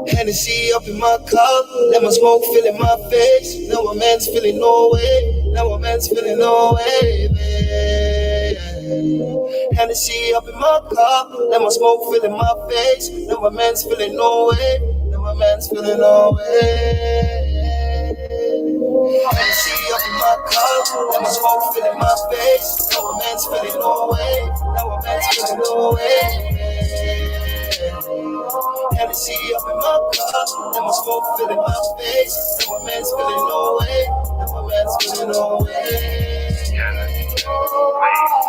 Hennessy up in my cup, lemon smoke filling my face. Now a man's feeling no way, now a man's feeling no way, babe. Hennessy up in my cup, lemon smoke filling my face. Now a man's feeling no way, now a man's feeling no way. Hennessy up in my cup, lemon smoke filling my face. Now a man's feeling no way, now a man's feeling no way. Hennessy up in my cup, and my smoke filling my face. And my man's feeling no way, and my man's feeling no way.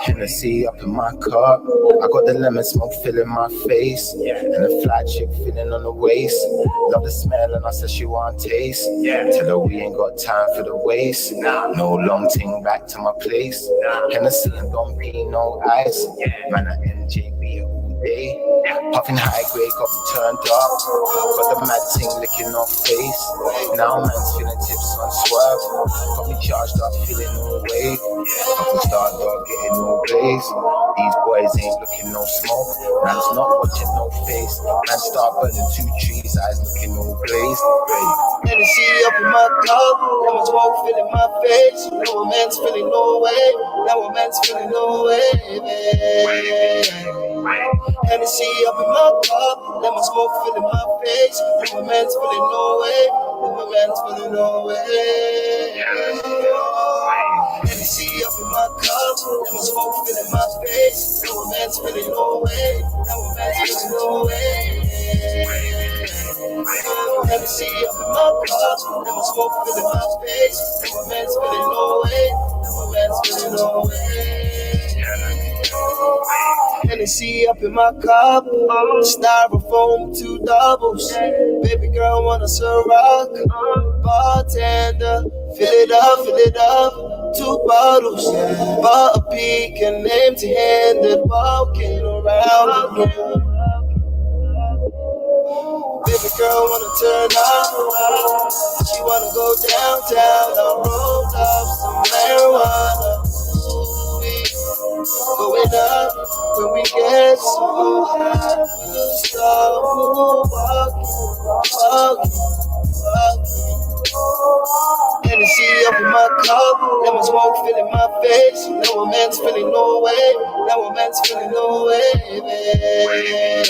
Hennessy up in my cup, I got the lemon smoke filling my face, and the fly chick feeling on the waist. Love the smell and I said she want taste. Tell her we ain't got time for the waste. No long ting back to my place. Hennessy and Don P, no ice. Man at NJB all day. Puffing high grade, got me turned up. Got the mad ting licking off face. Now man's feeling tips on swerve. Got me charged up, feeling all way. Couple star dog getting no blaze. These boys ain't looking no smoke. Man's not watching no face. Man start burning 2 trees, eyes looking no blaze. Hennessy up in my cup, lemon smoke filling my face. Now a man's feeling no way, now a man's feeling no way, babe. Hennessy up in my cup, lemon smoke filling my face. Now a man's feeling no way, now a man's feeling no way. Hennessy up in my cup, lemon smoke filling my face. Now a man's feeling no way, now a man's feeling no way. Hennessy up in my cup, lemon smoke filling my face. Now a man's feeling no way, now a man's feeling no way. Hennessy up in my cup, styrofoam 2 doubles. Baby girl want a Ciroc, bartender, fill it up, 2 bottles. Bought a peak and empty-handed, walking around the room. Baby girl wanna turn up, she wanna go downtown. I rolled up some marijuana. Going up when we get so high, we'll start walking. Hennessy up in my cup, lemon smoke filling my face. Now a man's feeling no way, now a man's feeling no way, babe.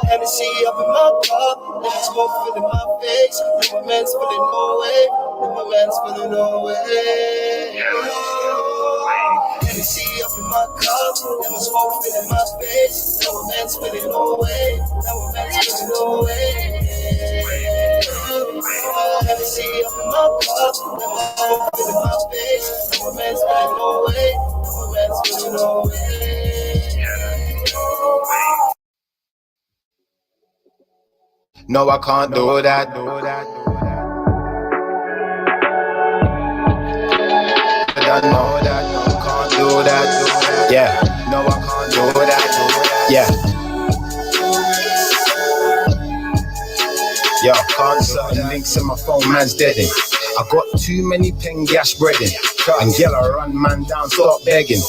Hennessy up in my cup, lemon smoke filling my face. Now a man's feeling no way, now a man's feeling no way. Hennessy up in my cup, lemon smoke filling my face. Now a man's feeling no way, now a man's feeling no way. Hennessy up in my cup, lemon smoke filling my face. Now a man's feeling no way, now a man's feeling no way. No, I can't do that. I know that, no, I can't do that. Yeah, no, I can't do that. Yeah. Yo, can't certain links in my phone, man's deadin'. I got too many pen gas breading. And girl, I run man down, stop begging.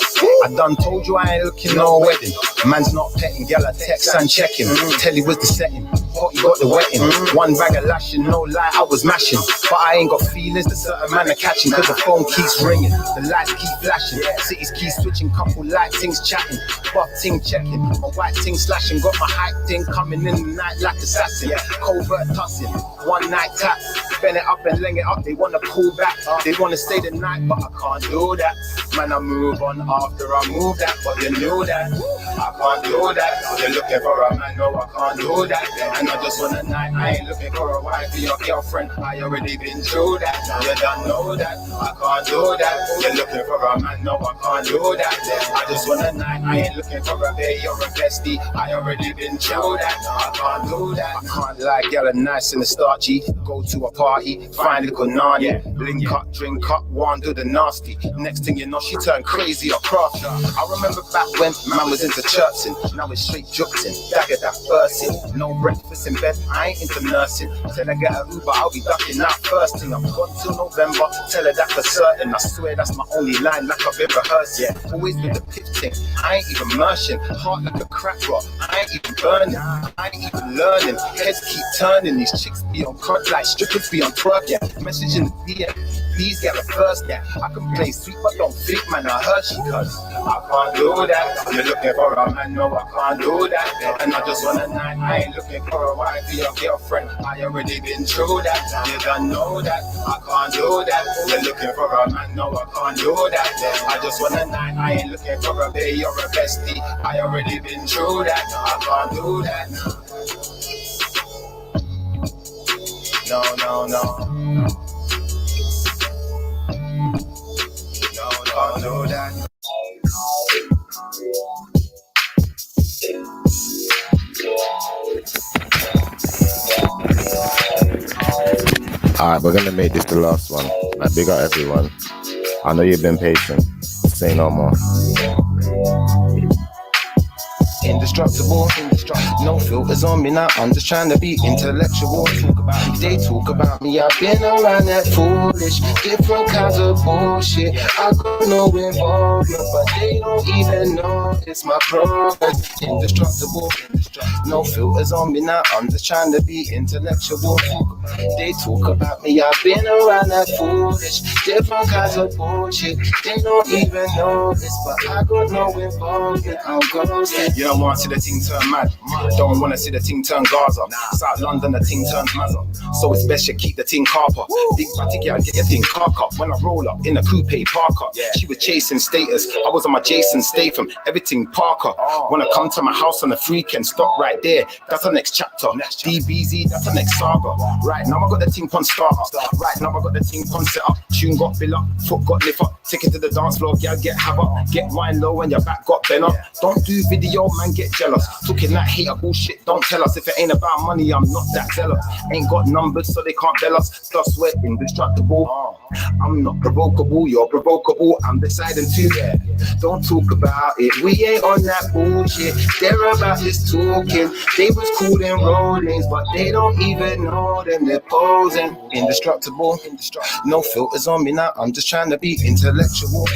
I done told you I ain't looking no wedding. Man's not petting, girl, I text and checking. Tell you was the setting, hot, you got the wetting. One bag of lashing, no lie, I was mashing. But I ain't got feelings, the certain man are catching. Cause the phone keeps ringing, the lights keep flashing. Cities keep switching, couple light things chatting. Buff ting checking, my white ting slashing. Got my hype thing coming in the night like assassin. Covert tussing, one night tap. Bend it up and leng it up, they wanna pull back. They wanna stay the night, but I can't do that. Man, I move on after I move that, but you know that I can't do that. You're looking for a man, no, I can't do that. And I just want a night, I ain't looking for a wife or your girlfriend. I already been through that. You don't know that, I can't do that. You're looking for a man, no, I can't do that. I just want a night, I ain't looking for a bae or a bestie. I already been through that. I can't do that. I can't lie, girl, I'm nice and starchy. Go to a party, find little nanny, link up, drink up, one do the nasty. Next thing you know, she turned crazy or crafty. I remember back when man was into churching, now it's straight jukting, dagger that versing. No breakfast in bed, I ain't into nursing. Till I get a Uber, I'll be ducking out first thing. I'm gone till November, tell her that for certain. I swear that's my only line, like I've been rehearsed. Always with the pip thing, I ain't even merching. Heart like a crack rock, I ain't even burning, I ain't even learning. Heads keep turning, these chicks be on crunch like strippers be on twerk, message in the DM, please get the first, I can play sweet but don't think, man, I heard she cuz I can't do that. You're looking for a man, no, I can't do that. And I just want a night, I ain't looking for a wife or your girlfriend. I already been through that. You don't know that, I can't do that. You're looking for a man, no, I can't do that. I just want a night, I ain't looking for a bae or a bestie. I already been through that. I can't do that. No. Can't do that. Alright, we're gonna make this the last one. Like, big up everyone. I know you've been patient. Say no more. Indestructible, no filters on me now. I'm just trying to be intellectual. They talk about me, I've been around that foolish, different kinds of bullshit. I got no involvement, but they don't even know it's my progress. Indestructible, no filters on me now. I'm just trying to be intellectual. They talk about me, I've been around that foolish, different kinds of bullshit. They don't even know this, but I got no involvement. I'm ghosted. You don't want to see the ting turn mad. Don't want to see the ting turn Gaza. South London, the ting turns Mazza. So it's best you keep the ting carper. Big batty girl, get your ting car up. When I roll up in a coupe parker, she was chasing status. I was on my Jason Statham, everything Parker. When I come to my house on the freaking, stop right there. That's the next chapter. DBZ, that's the next saga. Right now I got the ting on start up. Right now I got the ting on set up. Tune got bill up, foot got lift up. Take it to the dance floor, girl, get have up. Get wine low and your back got bent up. Don't do video, man, get jealous. Talking that hater bullshit, don't tell us. If it ain't about money, I'm not that zealous. Ain't got numbers, so they can't tell us. Plus we're indestructible. I'm not provocable, you're provocable. I'm deciding to don't talk about it. We ain't on that bullshit. They're about this talking. They was cool in rollings, but they don't even know them. They're posing. Indestructible, no filters on me now. I'm just trying to be intellectual.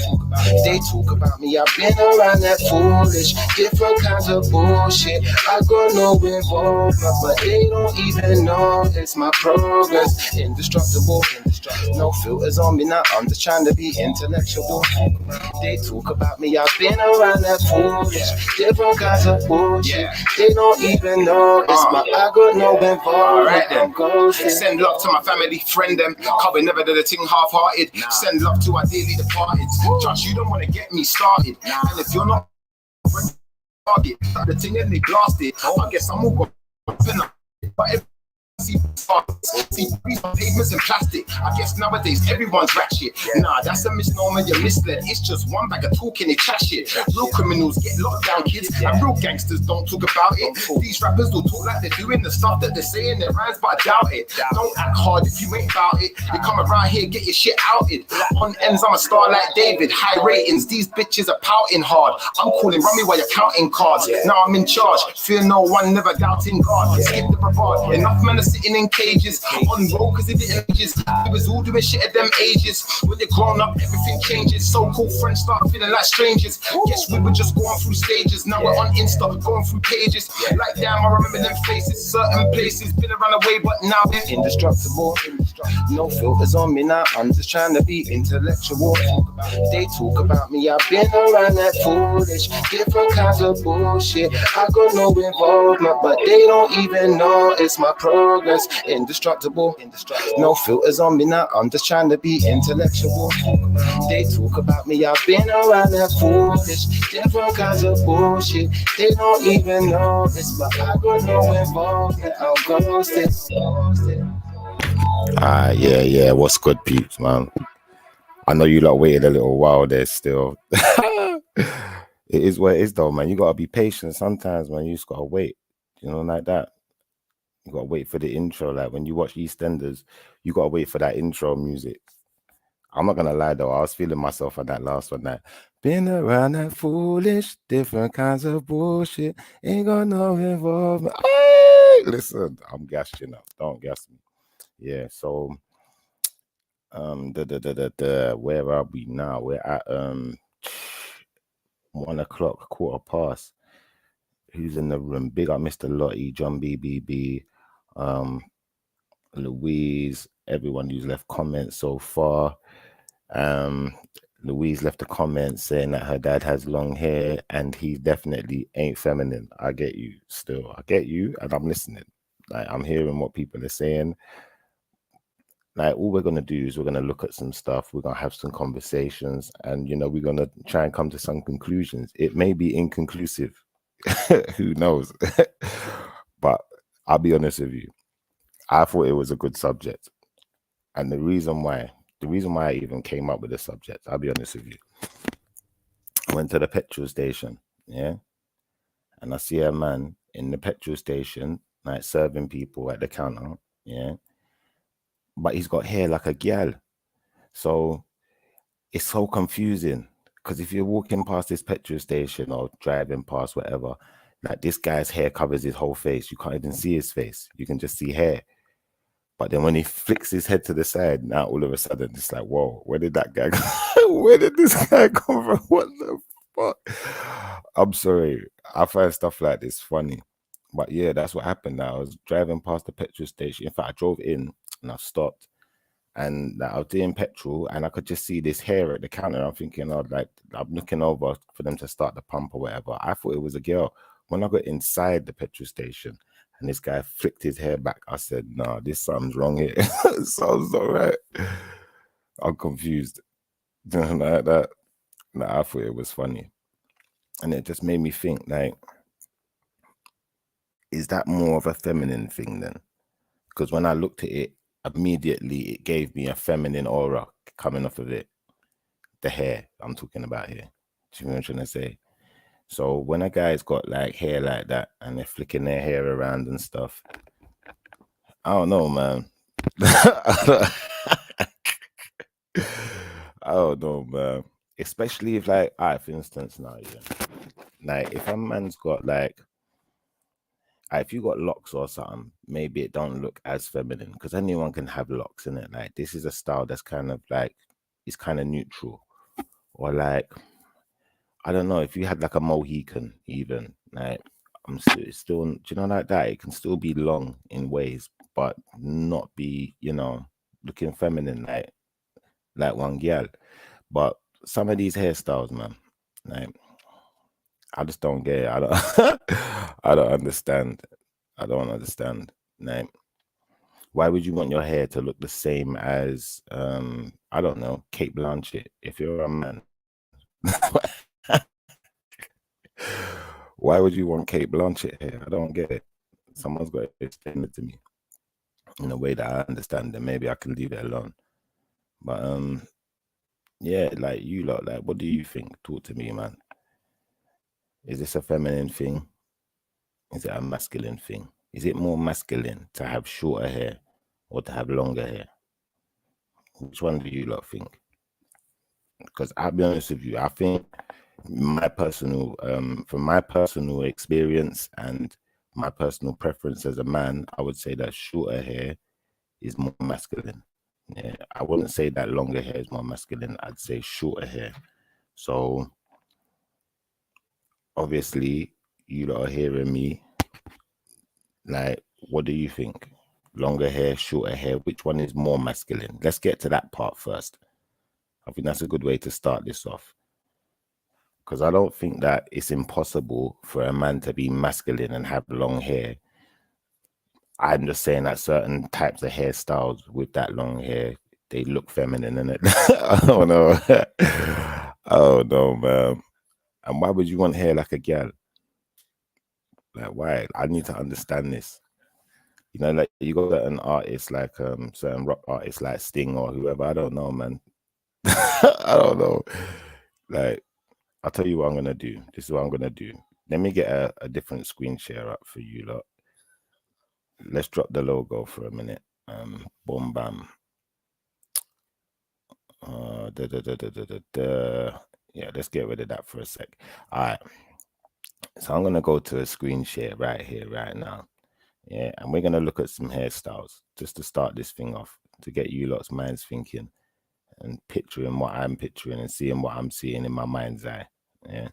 They talk about me, I've been around that foolish, different kinds of bullshit. I got no involvement, but they don't even know it's my progress. Indestructible, no filters on me now. I'm just trying to be intellectual. They talk about me, I've been around that foolish, different kinds of bullshit. They don't even know it's my. I got no involvement. Alright then. Send love to my family, friend them. Cause we never did a thing half-hearted. Send love to our daily departed. Trust you don't want to get me started. And if you're not target, the thing and they blast it. I guess I'm all going to but if I see See, pavements and plastic. I guess nowadays everyone's ratchet. Nah, that's a misnomer, you're misled. It's just one bag of talking, they trash it. Real criminals get locked down, kids, and real gangsters don't talk about it. These rappers will talk like they're doing the stuff that they're saying their rhymes, but I doubt it. Don't act hard if you ain't about it. You come around here, get your shit outed. On ends, I'm a star like David. High ratings, these bitches are pouting hard. I'm calling rummy while you're counting cards. Now I'm in charge. Fear no one, never doubting God. Skip the bravado. Enough men are sitting in cages. On road cause it didn't ages. We was all doing shit at them ages. When you're grown up, everything changes. So-called friends start feeling like strangers. Guess we were just going through stages. Now we're on Insta, going through pages. Like damn, I remember them faces. Certain places, been around the way, but now they're indestructible. No filters on me now, I'm just trying to be intellectual. They talk about me, I've been around that foolish, different kinds of bullshit. I got no involvement, but they don't even know it's my progress. Indestructible. No filters on me now, I'm just trying to be intellectual. They talk about me, I've been around that foolish, different kinds of bullshit. They don't even know it's but I got no involvement. I'm ghosted. Yeah. What's good, peeps, man? I know you lot waited a little while there still. It is what it is, though, man. You gotta be patient sometimes, man. You just gotta wait, like that. You gotta wait for the intro. Like when you watch EastEnders, you gotta wait for that intro music. I'm not gonna lie though, I was feeling myself on that last one. That been around that foolish, different kinds of bullshit. Ain't got no involvement. Hey, listen, I'm gassing up. Don't gas me. Yeah. So, where are we now? We're at 1 o'clock, 1:15. Who's in the room? Big up Mr. Lottie, John BBB, Louise, everyone who's left comments so far. Louise left a comment saying that her dad has long hair and he definitely ain't feminine. I get you still. I get you and I'm listening. Like I'm hearing what people are saying. Like all we're gonna do is we're gonna look at some stuff, we're gonna have some conversations, and we're gonna try and come to some conclusions. It may be inconclusive. Who knows? But I'll be honest with you. I thought it was a good subject. And the reason why I even came up with the subject, I'll be honest with you. I went to the petrol station, yeah, and I see a man in the petrol station, like serving people at the counter, yeah, but he's got hair like a gal. So it's so confusing because if you're walking past this petrol station or driving past whatever, like this guy's hair covers his whole face. You can't even see his face. You can just see hair. But then when he flicks his head to the side, now all of a sudden it's like, whoa, where did that guy go? Where did this guy come from? What the fuck? I'm sorry. I find stuff like this funny. But yeah, that's what happened. I was driving past the petrol station. In fact, I drove in and I stopped. And I was doing petrol and I could just see this hair at the counter. I'm thinking, I'm looking over for them to start the pump or whatever. I thought it was a girl. When I got inside the petrol station and this guy flicked his hair back, I said, nah, something's wrong here. Sounds not right. I'm confused. Like that. Nah, I thought it was funny. And it just made me think, like, is that more of a feminine thing then? Because when I looked at it, immediately it gave me a feminine aura coming off of it. The hair I'm talking about here. Do you know what I'm trying to say? So when a guy's got like hair like that and they're flicking their hair around and stuff, I don't know, man. I don't know, man. Especially if like, for instance now, yeah. Like if a man's got like, if you got locks or something, maybe it don't look as feminine because anyone can have locks in it. Like this is a style that's kind of like, it's kind of neutral. Or like, I don't know, if you had like a Mohican even, like I'm still, do you know, like that, it can still be long in ways, but not be, looking feminine like one girl. But some of these hairstyles, man, like I just don't get it. I don't understand. I don't understand. Like, why would you want your hair to look the same as I don't know, Kate Blanchett if you're a man? Why would you want Kate Blanchett hair? I don't get it. Someone's got to explain it to me. in a way that I understand, then maybe I can leave it alone. But yeah, like you lot, like what do you think? Talk to me, man. Is this a feminine thing? Is it a masculine thing? Is it more masculine to have shorter hair or to have longer hair? Which one do you lot think? Because I'll be honest with you, I think my personal, from my personal experience and my personal preference as a man, I would say that shorter hair is more masculine. Yeah, I wouldn't say that longer hair is more masculine. I'd say shorter hair. So obviously, you lot are hearing me. Like, what do you think? Longer hair, shorter hair, which one is more masculine? Let's get to that part first. I think that's a good way to start this off. Because I don't think that it's impossible for a man to be masculine and have long hair. I'm just saying that certain types of hairstyles with that long hair, they look feminine, innit? I don't know. Oh no, man. And why would you want hair like a gal? Like, why? I need to understand this. You know, like you got certain artists, like certain rock artists, like Sting or whoever. I don't know, man. I don't know. Like, I'll tell you what I'm gonna do. This is what I'm gonna do. Let me get a different screen share up for you lot. Let's drop the logo for a minute. Boom, bam. Yeah, let's get rid of that for a sec. All right. So I'm gonna go to a screen share right here, right now. Yeah, and we're gonna look at some hairstyles just to start this thing off, to get you lot's minds thinking and picturing what I'm picturing and seeing what I'm seeing in my mind's eye. Yeah.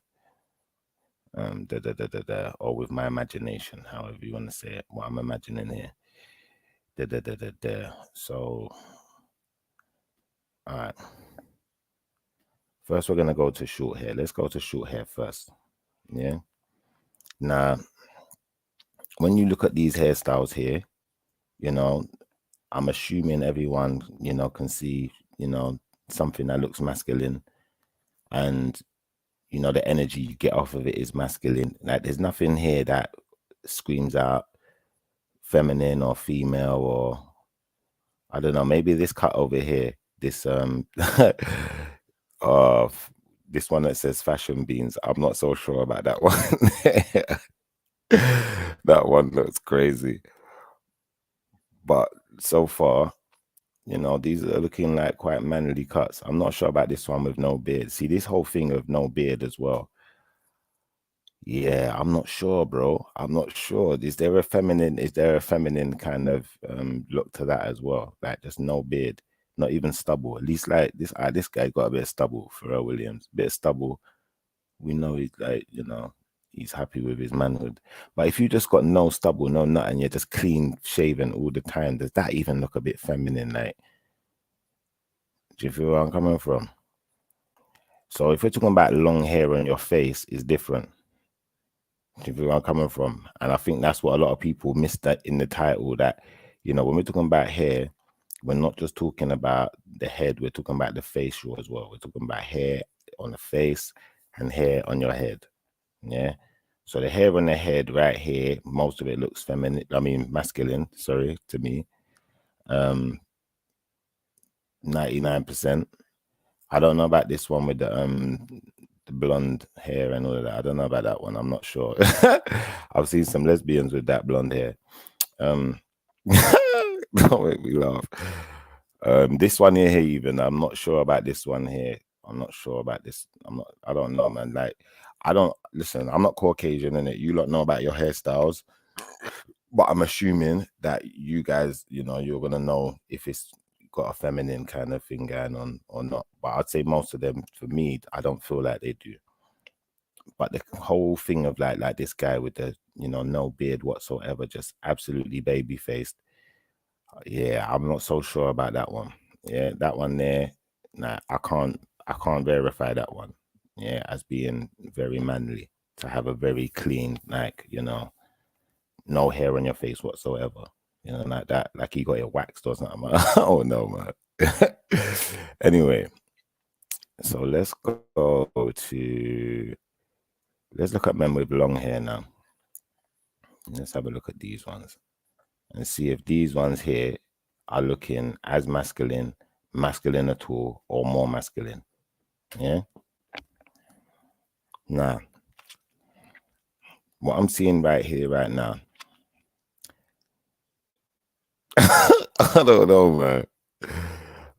Or with my imagination, however you want to say it, what I'm imagining here. So, all right. First, we're gonna go to short hair. Let's go to short hair first. Yeah. Now, when you look at these hairstyles here, you know, I'm assuming everyone, you know, can see, you know, something that looks masculine, and you know, the energy you get off of it is masculine. Like, there's nothing here that screams out feminine or female, or I don't know, maybe this cut over here, this this one that says fashion beans, I'm not so sure about that one. That one looks crazy. But so far, you know, these are looking like quite manly cuts. I'm not sure about this one with no beard. See, this whole thing of no beard as well. Yeah, I'm not sure, bro. I'm not sure. Is there a feminine kind of look to that as well? Like, just no beard, not even stubble. At least like this guy got a bit of stubble, Pharrell Williams, bit of stubble. We know he's like, you know, he's happy with his manhood. But if you just got no stubble, no nut, and you're just clean shaven all the time, does that even look a bit feminine? Like, do you feel where I'm coming from? So if we're talking about long hair on your face, is different. Do you feel where I'm coming from? And I think that's what a lot of people miss that in the title, that, you know, when we're talking about hair, we're not just talking about the head, we're talking about the facial as well. We're talking about hair on the face and hair on your head. Yeah. So the hair on the head right here, most of it looks feminine. I mean, masculine, sorry, to me. 99%. I don't know about this one with the blonde hair and all of that. I don't know about that one. I'm not sure. I've seen some lesbians with that blonde hair. Don't make me laugh. This one here even, I'm not sure about this one here. I'm not sure about this. I don't know, man. Like, listen, I'm not Caucasian, innit? You lot know about your hairstyles, but I'm assuming that you guys, you know, you're gonna know if it's got a feminine kind of thing going on or not. But I'd say most of them, for me, I don't feel like they do. But the whole thing of like this guy with the, you know, no beard whatsoever, just absolutely baby faced. Yeah, I'm not so sure about that one. Yeah, that one there, nah, I can't verify that one. Yeah, as being very manly, to have a very clean, like, you know, no hair on your face whatsoever. You know, like that, like you got it waxed or something. Oh no, man. Anyway, so let's look at men with long hair now. Let's have a look at these ones and see if these ones here are looking as masculine at all, or more masculine. Yeah. Now, what I'm seeing right here, right now, I don't know, man.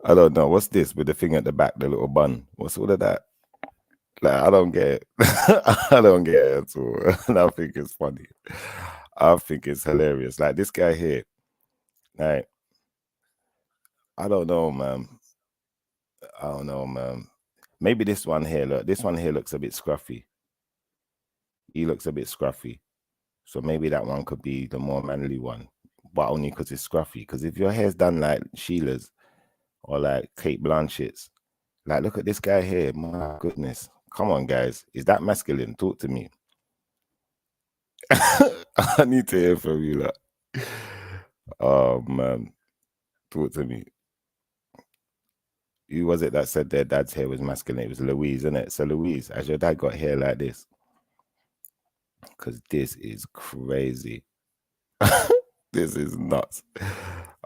I don't know. What's this with the thing at the back, the little bun? What's all of that? Like, I don't get it. I don't get it at all. And I think it's funny. I think it's hilarious. Like this guy here, like, I don't know, man. I don't know, man. Maybe this one here, look, this one here looks a bit scruffy. He looks a bit scruffy. So maybe that one could be the more manly one, but only because it's scruffy. Because if your hair's done like Sheila's or like Kate Blanchett's, like, look at this guy here. My goodness. Come on, guys. Is that masculine? Talk to me. I need to hear from you, like. Oh, man. Talk to me. Who was it that said their dad's hair was masculine? It was Louise, isn't it? So, Louise, has your dad got hair like this? Because this is crazy. This is nuts.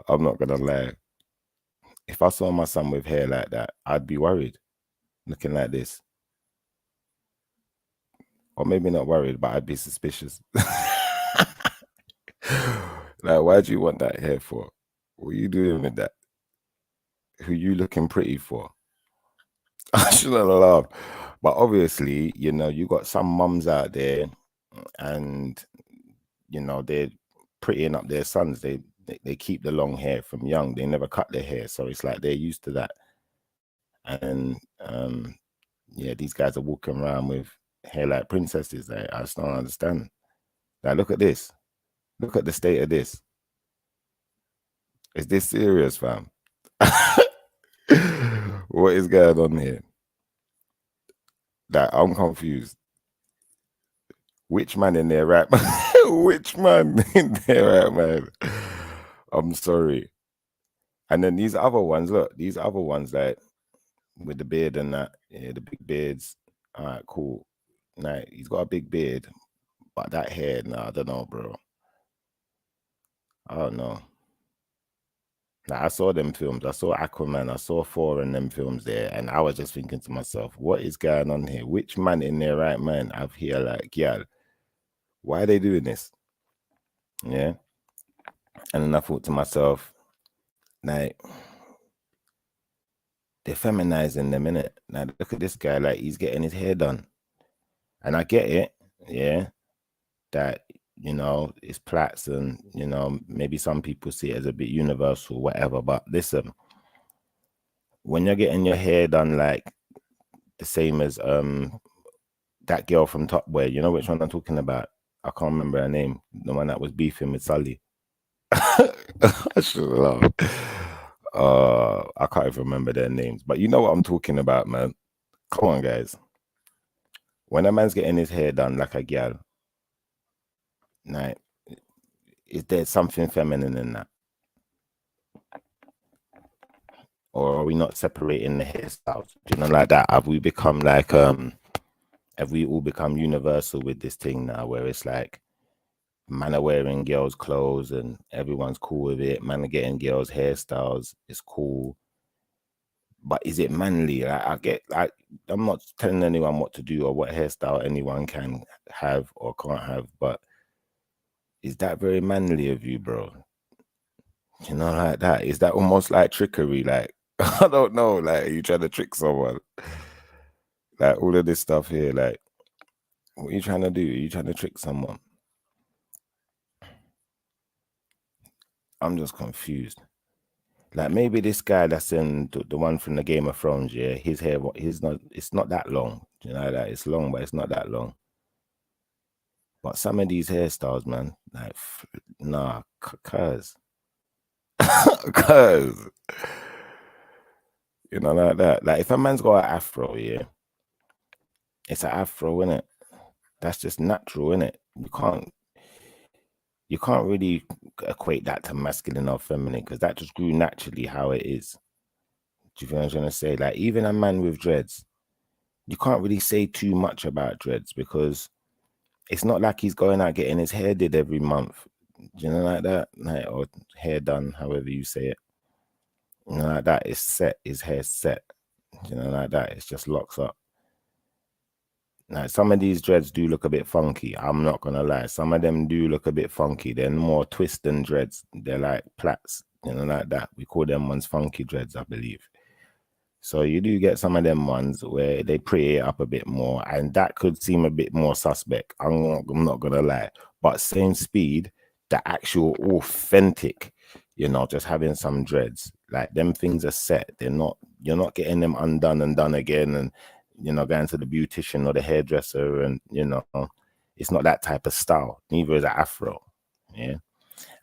I'm not going to lie. If I saw my son with hair like that, I'd be worried. Looking like this. Or maybe not worried, but I'd be suspicious. Like, why do you want that hair for? What are you doing with that? Who you looking pretty for? I shouldn't laugh. But obviously, you know, you got some mums out there and, you know, they're prettying up their sons. They keep the long hair from young. They never cut their hair. So it's like they're used to that. And, yeah, these guys are walking around with hair like princesses. I just don't understand. Like, look at this. Look at the state of this. Is this serious, fam? What is going on here? Like, I'm confused. Which man in there, right? Which man in there, right, man? I'm sorry. And then these other ones, look, these other ones, like, with the beard and that, yeah, the big beards. All right, cool. Nah, he's got a big beard, but that hair, nah, I don't know, bro. I don't know. Like, I saw them films. I saw Aquaman. I saw Thor and them films there, and I was just thinking to myself, what is going on here? Which man in their right mind have here, like, yeah, why are they doing this? Yeah. And then I thought to myself, like, they're feminizing them, innit? Now, look at this guy, like, he's getting his hair done. And I get it, yeah, that, you know, it's plaits and, you know, maybe some people see it as a bit universal, whatever. But listen, when you're getting your hair done, like, the same as that girl from Top Boy, you know which one I'm talking about? I can't remember her name. The one that was beefing with Sully. I should laugh. I can't even remember their names. But you know what I'm talking about, man. Come on, guys. When a man's getting his hair done like a gal, like, is there something feminine in that? Or are we not separating the hairstyles? You know, like that? Have we become like, have we all become universal with this thing now, where it's like, man are wearing girls' clothes and everyone's cool with it. Man are getting girls' hairstyles. It's cool. But is it manly? I'm not telling anyone what to do or what hairstyle anyone can have or can't have, but is that very manly of you, bro? You know, like that? Is that almost like trickery? Like, I don't know, like, are you trying to trick someone? Like, all of this stuff here, like, what are you trying to do? Are you trying to trick someone? I'm just confused. Like, maybe this guy that's in the one from the Game of Thrones, yeah, his hair, it's not that long. You know, that it's long, but it's not that long. But some of these hairstyles, man, like, nah, cuz. Cuz. You know, like that. Like, if a man's got an afro, yeah, it's an afro, innit? That's just natural, innit? You can't really equate that to masculine or feminine, because that just grew naturally how it is. Do you feel what I'm trying to say? Like, even a man with dreads, you can't really say too much about dreads, because it's not like he's going out getting his hair did every month. Do you know, like that? Like, or hair done, however you say it. You know, like that is set, his hair's set. You know, like that, it's just locks up. Now, some of these dreads do look a bit funky. I'm not gonna lie. Some of them do look a bit funky. They're more twist than dreads. They're like plaits, you know, like that. We call them ones funky dreads, I believe. So you do get some of them ones where they pretty it up a bit more, and that could seem a bit more suspect. I'm not gonna lie. But same speed, the actual authentic, you know, just having some dreads, like them things are set. They're not, you're not getting them undone and done again, and you know, going to the beautician or the hairdresser, and you know, it's not that type of style. Neither is an afro. Yeah.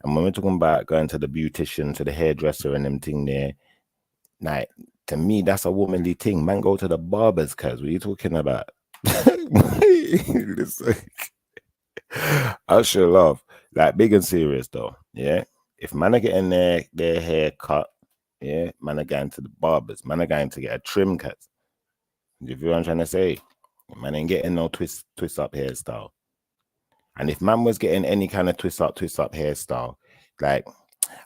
And when we're talking about going to the beautician, to the hairdresser, and them thing there, like, to me, that's a womanly thing. Man, go to the barbers, cuz what are you talking about? Listen, I sure love, like, big and serious though. Yeah. If man are getting their hair cut, yeah, man are going to the barbers, man are going to get a trim cut. You feel what I'm trying to say? Man ain't getting no twist up hairstyle. And if man was getting any kind of twist up hairstyle, like, all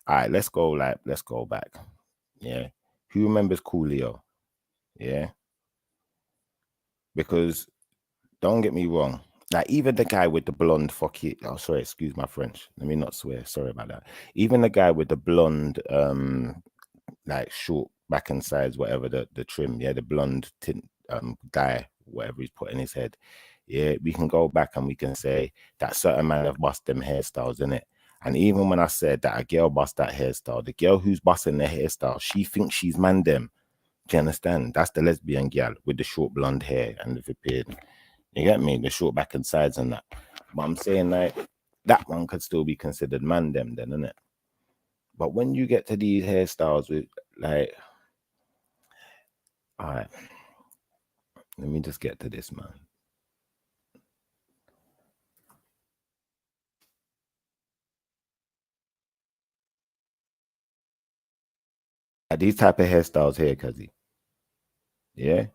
right, let's go back. Yeah. Who remembers Coolio? Yeah. Because don't get me wrong, like, even the guy with the blonde sorry, excuse my French. Let me not swear. Sorry about that. Even the guy with the blonde, like short back and sides, whatever the trim, yeah, the blonde tint, dye, whatever he's put in his head. Yeah, we can go back and we can say that certain man have bust them hairstyles, innit? And even when I said that a girl bust that hairstyle, the girl who's busting the hairstyle, she thinks she's man them. Do you understand? That's the lesbian girl with the short blonde hair and the beard. You get me? The short back and sides and that. But I'm saying, like, that one could still be considered man them then, innit? But when you get to these hairstyles with, like, all right, let me just get to this, man. These type of hairstyles here, cuzzy. Yeah.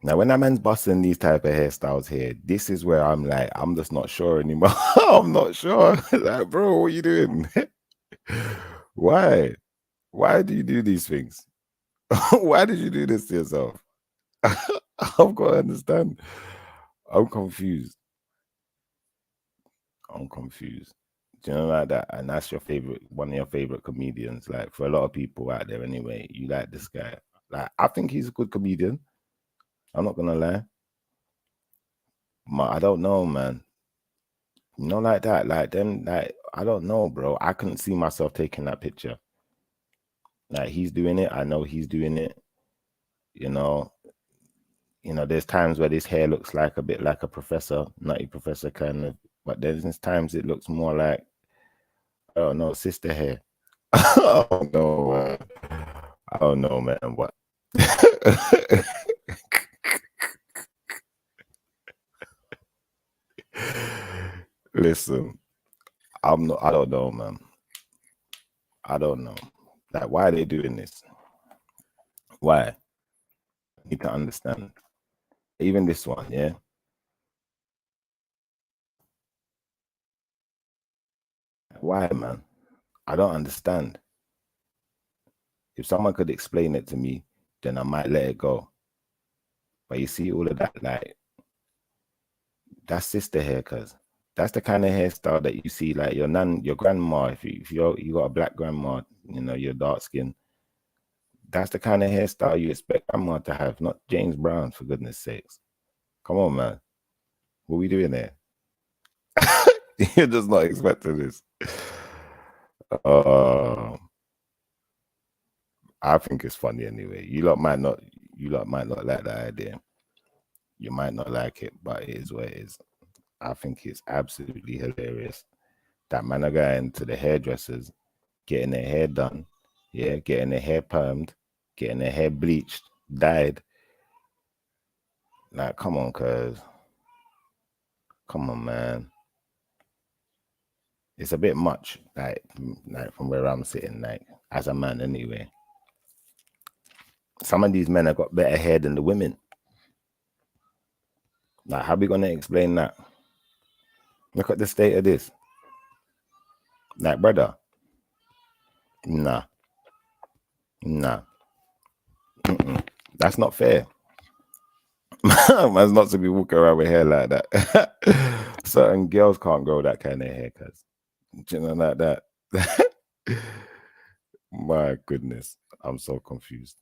Now, when that man's busting these type of hairstyles here, this is where I'm like, I'm just not sure anymore. I'm not sure. Like, bro, what are you doing? Why? Why do you do these things? Why did you do this to yourself? I've got to understand. I'm confused. Do you know, like that? And that's your favorite, one of your favorite comedians. Like, for a lot of people out there anyway, you like this guy. Like, I think he's a good comedian. I'm not gonna lie. I don't know, man. You know, like that. Like, then, like, I don't know, bro. I couldn't see myself taking that picture. Like, he's doing it. I know he's doing it. You know, there's times where this hair looks like a bit like a professor, nutty professor kind of, but there's times it looks more like, I don't know, sister hair. I don't know, man. What? Listen, I don't know, man. I don't know. Like, why are they doing this? Why? I need to understand. Even this one, yeah. Why, man? I don't understand. If someone could explain it to me, then I might let it go. But you see all of that, like, that's sister hair, cuz that's the kind of hairstyle that you see, like, your grandma, if you got a black grandma, you're dark skin, that's the kind of hairstyle you expect grandma to have, not James Brown, for goodness sakes. Come on, man. What are we doing there? You're just not expecting this. I think it's funny anyway. You lot might not like that idea. You might not like it, but it is what it is. I think it's absolutely hilarious that man are going to the hairdressers, getting their hair done, yeah, getting their hair permed, getting their hair bleached, dyed. Like, come on, cuz. Come on, man. It's a bit much, like from where I'm sitting, like, as a man anyway. Some of these men have got better hair than the women. Like, how are we gonna explain that? Look at the state of this. Like, brother, nah. Nah. That's not fair. Man's not to be walking around with hair like that. Certain girls can't grow that kind of hair, cuz. You know, like that. My goodness, I'm so confused.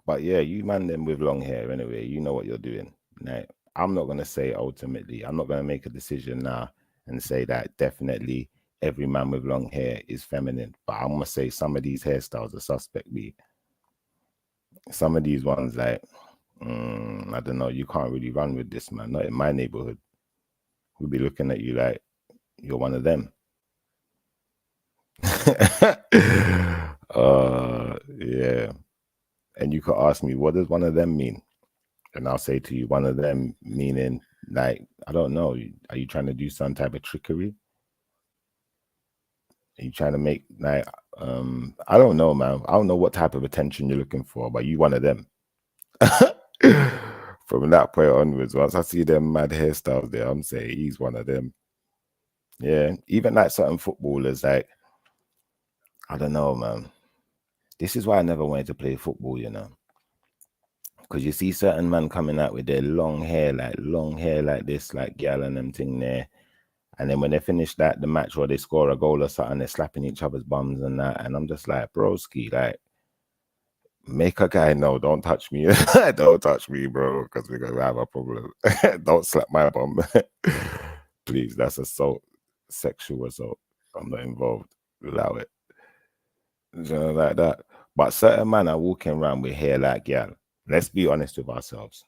But yeah, you man them with long hair anyway, you know what you're doing. Like, I'm not gonna say ultimately, I'm not gonna make a decision now and say that definitely every man with long hair is feminine. But I'm gonna say some of these hairstyles are suspect me. Some of these ones, like, I don't know, you can't really run with this, man. Not in my neighborhood. We'll be looking at you like you're one of them. Yeah. And you could ask me, what does one of them mean? And I'll say to you, one of them meaning, like, I don't know. Are you trying to do some type of trickery? Are you trying to make, like, I don't know, man. I don't know what type of attention you're looking for, but you one of them. From that point onwards, once I see them mad hairstyles there, I'm saying he's one of them. Yeah, even like certain footballers, like, I don't know, man. This is why I never wanted to play football, you know. Because you see certain men coming out with their long hair like this, like gal and them thing there. And then when they finish that, the match or they score a goal or something, they're slapping each other's bums and that. And I'm just like, broski, like, make a guy know, don't touch me. Don't touch me, bro, because we're going to have a problem. Don't slap my bum. Please, that's assault, sexual assault. I'm not involved. Allow it. You know, like that. But certain men are walking around with hair like gal. Let's be honest with ourselves.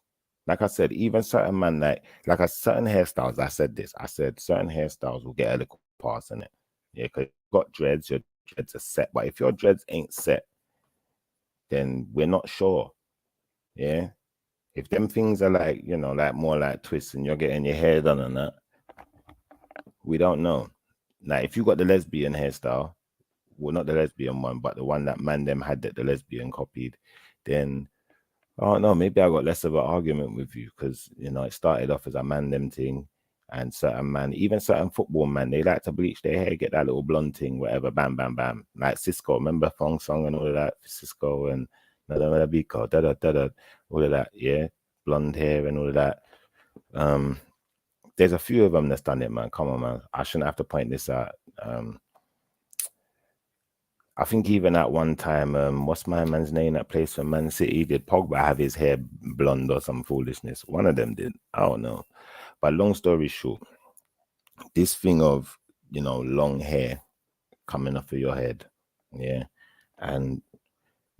Like I said, even certain men, like certain hairstyles, I said certain hairstyles will get a little pass in it. Yeah, because you've got dreads, your dreads are set. But if your dreads ain't set, then we're not sure. Yeah. If them things are like, you know, like more like twists and you're getting your hair done and that, we don't know. Now, if you got the lesbian hairstyle, well, not the lesbian one, but the one that man them had that the lesbian copied, then I don't know, maybe I got less of an argument with you because, you know, it started off as a man them thing, and certain man, even certain football man, they like to bleach their hair, get that little blonde thing, whatever, bam, bam, bam. Like Cisco, remember Thong Song and all of that? Cisco and Biko, all of that, yeah, blonde hair and all of that. There's a few of them that's done it, man. Come on, man. I shouldn't have to point this out. I think even at one time, what's my man's name that plays for Man City? Did Pogba have his hair blonde or some foolishness? One of them did. I don't know. But long story short, this thing of, you know, long hair coming off of your head, yeah, and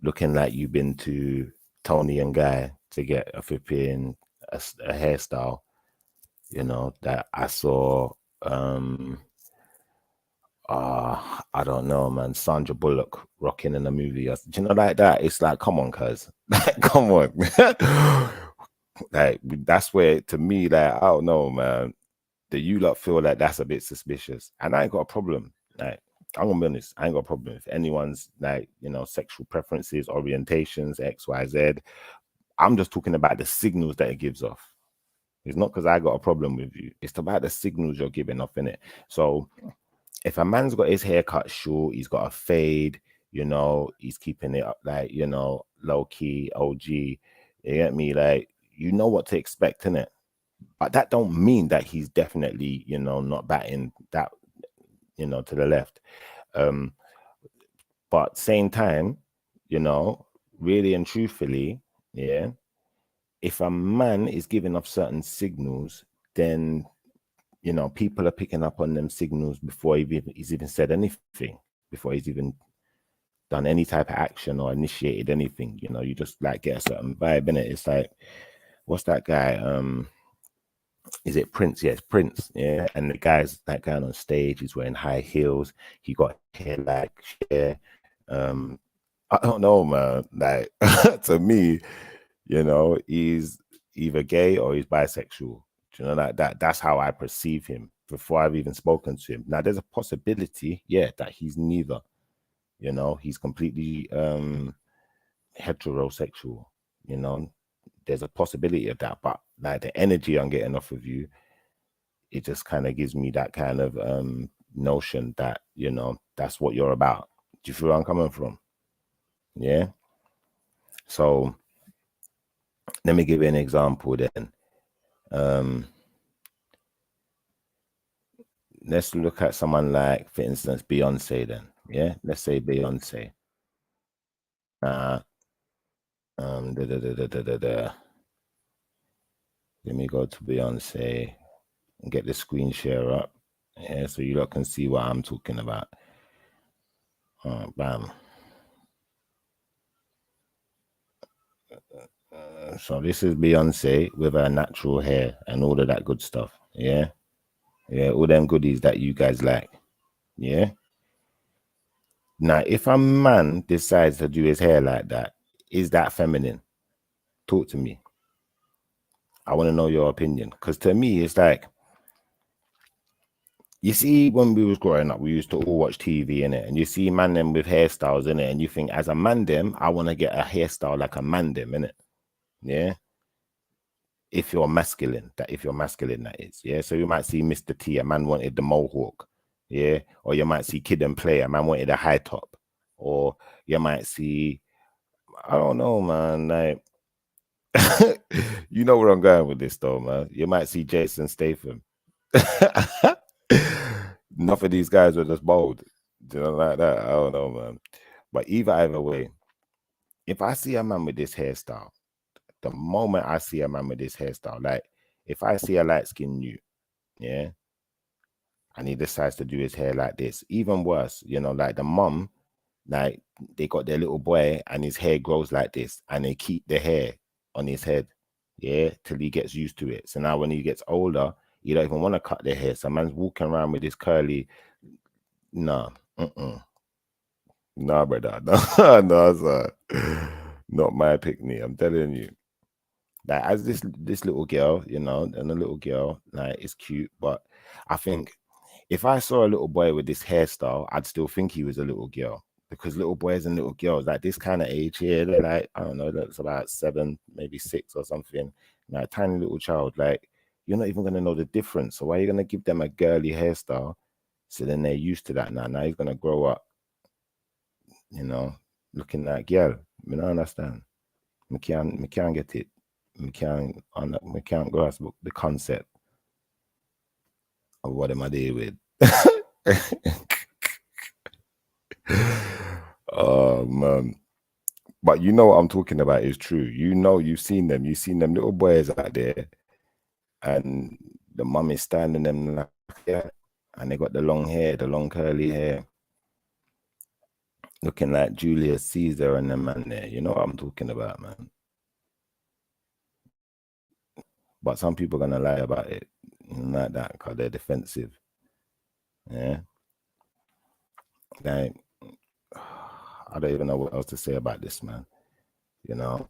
looking like you've been to Tony and Guy to get a flipping a hairstyle, you know, that I saw. I don't know, man. Sandra Bullock rocking in a movie. Do you know, like that? It's like, come on, cuz. Come on. Like, that's where, to me, like, I don't know, man. Do you lot feel like that's a bit suspicious? And I ain't got a problem. Like, I'm gonna be honest, I ain't got a problem if anyone's, like, you know, sexual preferences, orientations, X, Y, Z. I'm just talking about the signals that it gives off. It's not because I got a problem with you. It's about the signals you're giving off, innit? So if a man's got his hair cut short, he's got a fade, you know, he's keeping it up, like, you know, low key, OG, you get me? Like, you know what to expect, innit? But that don't mean that he's definitely, you know, not batting that, you know, to the left. But same time, you know, really and truthfully, yeah, if a man is giving off certain signals, then, you know, people are picking up on them signals before he's even said anything, before he's even done any type of action or initiated anything. You know, you just like get a certain vibe in it. It's like, what's that guy? Is it Prince? Yes, Prince. Yeah, and the guy's that guy on stage. He's wearing high heels. He got hair like hair. I don't know, man. Like, to me, you know, he's either gay or he's bisexual. You know, like that. That's how I perceive him before I've even spoken to him. Now, there's a possibility, yeah, that he's neither. You know, he's completely heterosexual. You know, there's a possibility of that. But like the energy I'm getting off of you, it just kind of gives me that kind of notion that, you know, that's what you're about. Do you feel where I'm coming from? Yeah. So let me give you an example then. Let's look at someone like, for instance, Beyonce then. Yeah. Let's say Beyonce. Let me go to Beyonce and get the screen share up. Yeah, so you lot can see what I'm talking about. Bam. So this is Beyonce with her natural hair and all of that good stuff. Yeah. Yeah, all them goodies that you guys like. Yeah. Now, if a man decides to do his hair like that, is that feminine? Talk to me. I want to know your opinion. Because to me, it's like, you see, when we was growing up, we used to all watch TV in it, and you see man them with hairstyles in it, and you think, as a man them, I want to get a hairstyle like a man them in it. Yeah. If you're masculine, that is. Yeah. So you might see Mr. T, a man wanted the mohawk. Yeah. Or you might see Kid and Play, a man wanted a high top. Or you might see, I don't know, man, like, you know where I'm going with this though, man. You might see Jason Statham. Enough of these guys were just bold. You know, like that. I don't know, man. But either way, if I see a man with this hairstyle, the moment I see a man with this hairstyle, like if I see a light-skinned youth, yeah, and he decides to do his hair like this, even worse, you know, like the mum, like they got their little boy and his hair grows like this, and they keep the hair on his head, yeah, till he gets used to it. So now when he gets older, you don't even want to cut their hair. So man's walking around with this curly, nah, nah, brother, no, sir. Not my picnic, I'm telling you. Like, as this little girl, you know, and the little girl, like, it's cute, but I think if I saw a little boy with this hairstyle, I'd still think he was a little girl, because little boys and little girls, like this kind of age here, they're like, I don't know, that's about 7, maybe 6 or something, like tiny little child, like you're not even going to know the difference. So why are you going to give them a girly hairstyle? So then they're used to that now. Now he's going to grow up, you know, looking like girl. I don't understand. We can't get it. We can't grasp the concept of what am I dealing with. Oh man. But you know what I'm talking about is true. You know, you've seen them little boys out there, and the mum is standing them like, yeah, and they got the long hair, the long curly hair, looking like Julius Caesar and them man there. You know what I'm talking about, man. But some people are gonna lie about it, like that, because they're defensive. Yeah. Like, I don't even know what else to say about this, man. You know,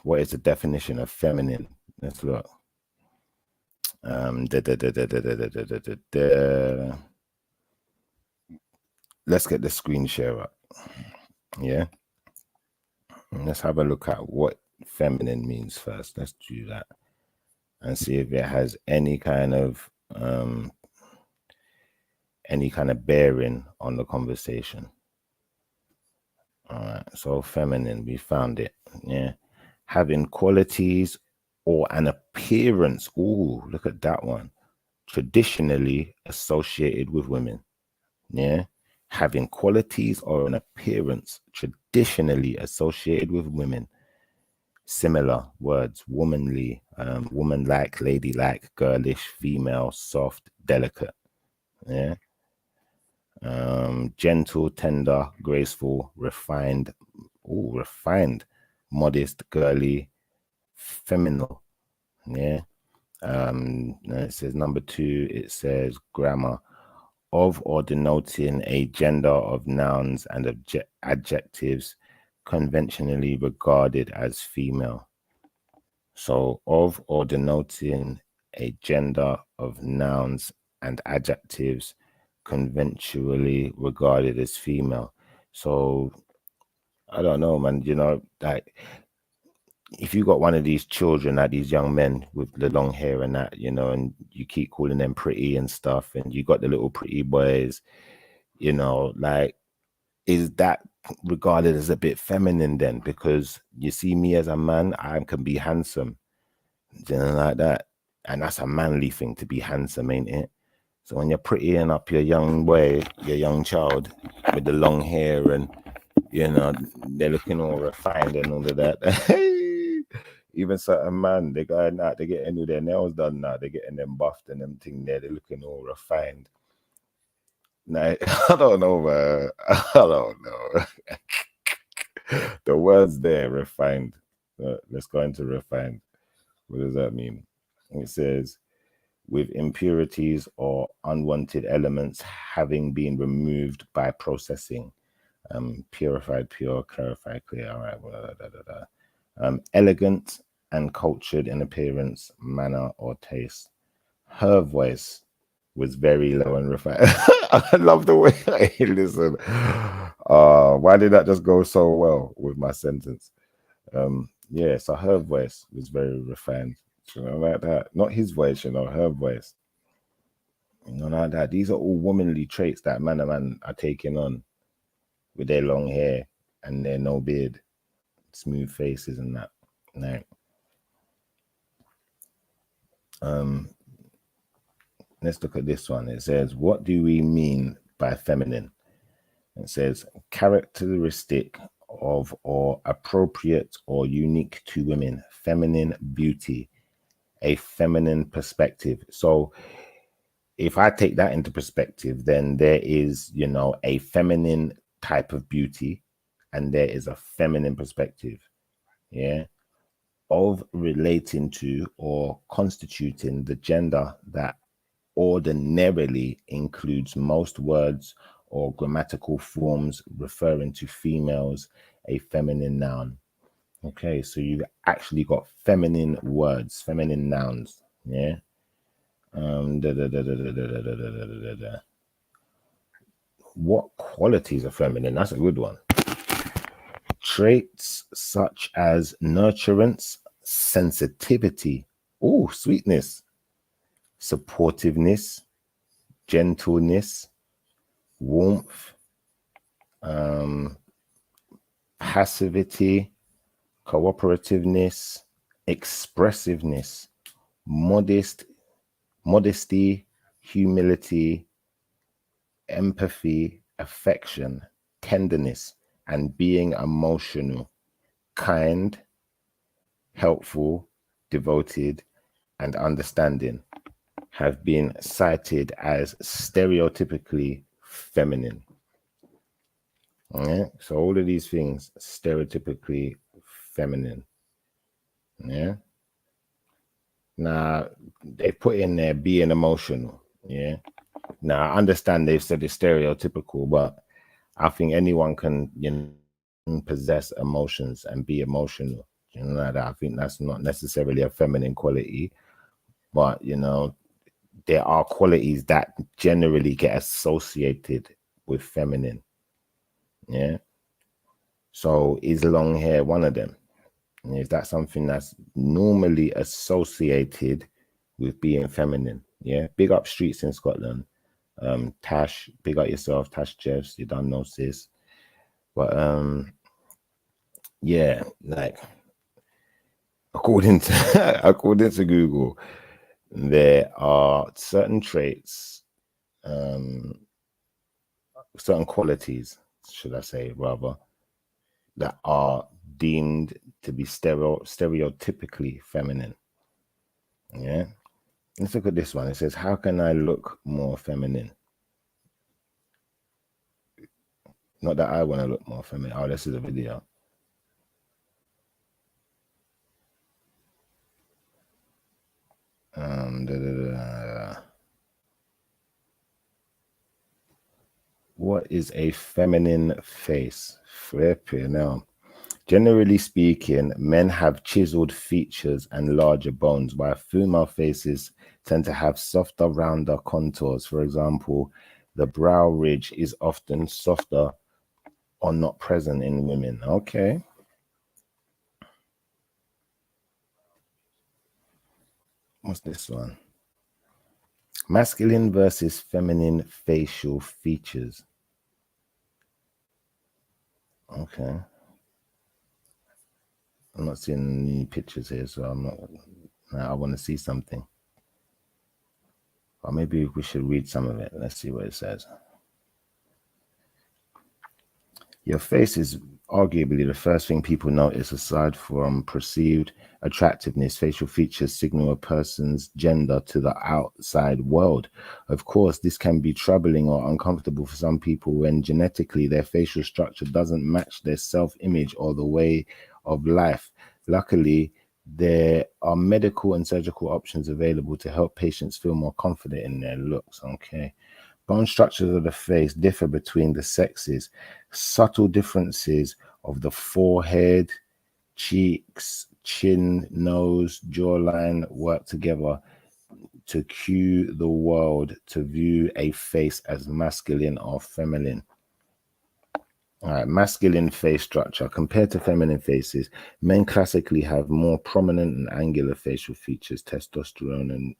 what is the definition of feminine? Let's look. Let's get the screen share up. Yeah. And let's have a look at what feminine means first. Let's do that and see if it has any kind of bearing on the conversation. All right, so feminine, we found it. Yeah, having qualities or an appearance. Ooh, look at that one. Traditionally associated with women. Yeah, having qualities or an appearance traditionally associated with women. Similar words: womanly, woman-like, ladylike, girlish, female, soft, delicate. Yeah. Gentle, tender, graceful, refined, modest, girly, feminine. Yeah. It says number 2, it says grammar, of or denoting a gender of nouns and adjectives conventionally regarded as female. So of or denoting a gender of nouns and adjectives conventionally regarded as female. So I don't know, man, you know, like if you got one of these children, like these young men with the long hair and that, you know, and you keep calling them pretty and stuff, and you got the little pretty boys, you know, like is that regarded as a bit feminine then? Because you see, me as a man, I can be handsome, you know, like that, and that's a manly thing to be handsome, ain't it? So when you're prettying up your young boy, your young child with the long hair, and you know they're looking all refined and all of that. Even certain man, they going out, they getting their nails done now, they're getting them buffed and them thing there, they're looking all refined. Now, I don't know, man. I don't know. The words there, refined. Let's go into refined. What does that mean? It says, with impurities or unwanted elements having been removed by processing. Purified, pure, clarified, clear. All right. Blah, blah, blah, blah. Elegant and cultured in appearance, manner, or taste. Her voice was very low and refined. I love the way I listen. Why did that just go so well with my sentence? Yeah, so her voice was very refined. You know, like that. Not his voice, you know, her voice. You know, like that. These are all womanly traits that man and man are taking on with their long hair and their no beard, smooth faces and that. No. Let's look at this one. It says, what do we mean by feminine? It says, characteristic of or appropriate or unique to women, feminine beauty, a feminine perspective. So if I take that into perspective, then there is, you know, a feminine type of beauty and there is a feminine perspective, yeah, of relating to or constituting the gender that ordinarily includes most words or grammatical forms referring to females, a feminine noun. Okay, so you've actually got feminine words, feminine nouns, yeah. What qualities are feminine? That's a good one. Traits such as nurturance, sensitivity, oh, sweetness, supportiveness, gentleness, warmth, passivity, cooperativeness, expressiveness, modesty, humility, empathy, affection, tenderness, and being emotional, kind, helpful, devoted, and understanding have been cited as stereotypically feminine. Yeah, so all of these things stereotypically feminine. Yeah. Now they put in there being emotional. Yeah. Now I understand they've said it's stereotypical, but I think anyone can, you know, possess emotions and be emotional. You know, like that. I think that's not necessarily a feminine quality, but you know, there are qualities that generally get associated with feminine. Yeah. So is long hair one of them? Is that something that's normally associated with being feminine? Yeah. Big up Streets in Scotland. Tash, big up yourself, Tash Jeffs. You don't know sis. But yeah, like according to Google, there are certain traits, certain qualities, should I say, rather, that are deemed to be stereotypically feminine. Yeah. Let's look at this one. It says, how can I look more feminine? Not that I want to look more feminine. Oh, this is a video. What is a feminine face? Flipping now. Generally speaking, men have chiseled features and larger bones, while female faces tend to have softer, rounder contours. For example, the brow ridge is often softer or not present in women. Okay. What's this one? Masculine versus feminine facial features. Okay. I'm not seeing any pictures here, so I'm not. I want to see something. Or maybe we should read some of it. Let's see what it says. Your face is arguably the first thing people notice aside from perceived attractiveness. Facial features signal a person's gender to the outside world. Of course, this can be troubling or uncomfortable for some people when genetically their facial structure doesn't match their self-image or the way of life. Luckily, there are medical and surgical options available to help patients feel more confident in their looks. Okay. Bone structures of the face differ between the sexes. Subtle differences of the forehead, cheeks, chin, nose, jawline work together to cue the world to view a face as masculine or feminine. All right, masculine face structure. Compared to feminine faces, men classically have more prominent and angular facial features. Testosterone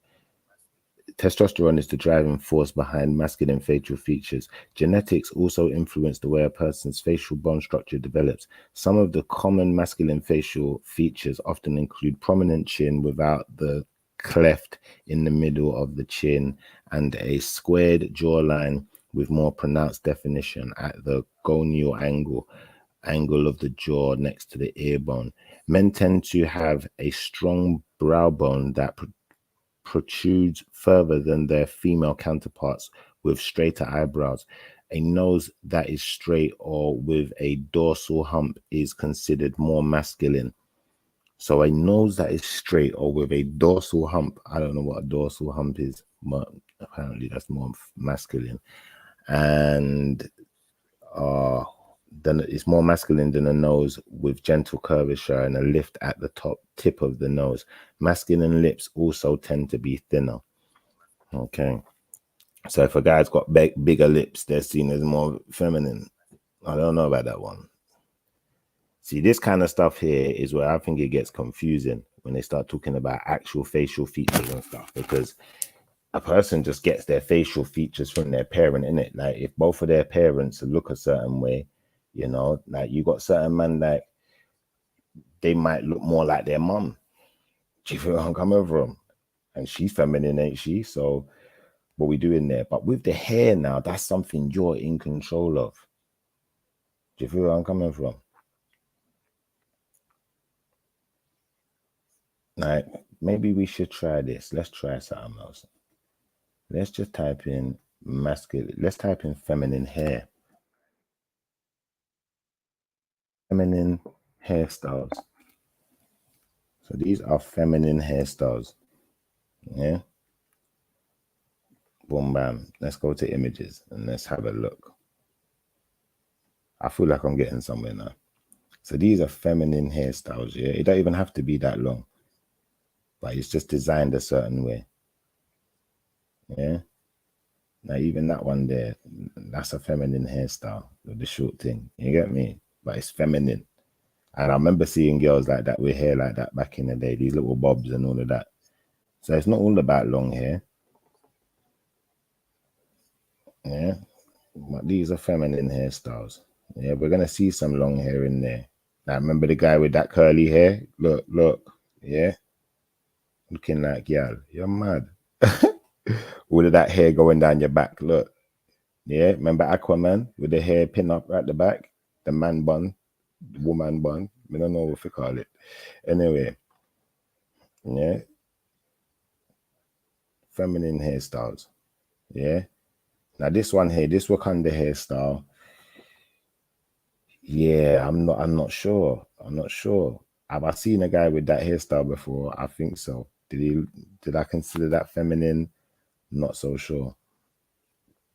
is the driving force behind masculine facial features. Genetics also influence the way a person's facial bone structure develops. Some of the common masculine facial features often include prominent chin without the cleft in the middle of the chin and a squared jawline with more pronounced definition at the gonial angle of the jaw next to the ear bone. Men tend to have a strong brow bone that protrudes further than their female counterparts with straighter eyebrows. A nose that is straight or with a dorsal hump is considered more masculine. So a nose that is straight or with a dorsal hump, I don't know what a dorsal hump is, but apparently that's more masculine. And then it's more masculine than a nose with gentle curvature and a lift at the top tip of the nose. Masculine lips also tend to be thinner. Okay. So if a guy's got bigger lips, they're seen as more feminine. I don't know about that one. See, this kind of stuff here is where I think it gets confusing when they start talking about actual facial features and stuff, because a person just gets their facial features from their parent, innit? Like if both of their parents look a certain way, you know, like you got certain men like they might look more like their mum. Do you feel where I'm coming from? And she's feminine, ain't she? So what we doing there? But with the hair now, that's something you're in control of. Do you feel where I'm coming from? Like maybe we should try this. Let's try something else. Let's just type in masculine. Let's type in feminine hair. Feminine hairstyles. So these are feminine hairstyles. Yeah. Boom, bam. Let's go to images and let's have a look. I feel like I'm getting somewhere now. So these are feminine hairstyles. Yeah. It don't even have to be that long, but it's just designed a certain way. Yeah. Now, even that one there, that's a feminine hairstyle with the short thing. You get me? But it's feminine. And I remember seeing girls like that with hair like that back in the day, these little bobs and all of that. So it's not all about long hair. Yeah. But these are feminine hairstyles. Yeah, we're going to see some long hair in there. Now, remember the guy with that curly hair? Look. Yeah. Looking like, yeah, you're mad. All of that hair going down your back. Look. Yeah. Remember Aquaman with the hair pin up at the back? The man bun, the woman bun. I don't know what we call it. Anyway. Yeah. Feminine hairstyles. Yeah. Now this one here, this Wakanda hairstyle. Yeah, I'm not sure. I'm not sure. Have I seen a guy with that hairstyle before? I think so. Did I consider that feminine? Not so sure.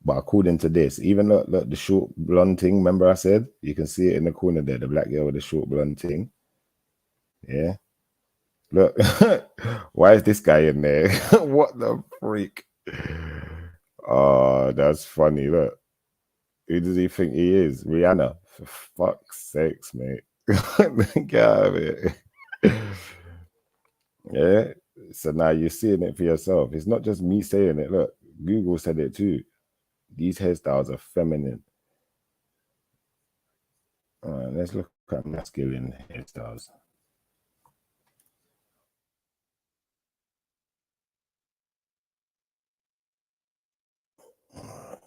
But according to this, even look the short blonde thing, remember I said? You can see it in the corner there, the black girl with the short blonde thing. Yeah. Look, why is this guy in there? What the freak? Oh, that's funny. Look. Who does he think he is? Rihanna. For fuck's sakes, mate. Get out of it. Yeah. So now you're seeing it for yourself. It's not just me saying it. Look, Google said it too. These hairstyles are feminine. All right, let's look at masculine hairstyles.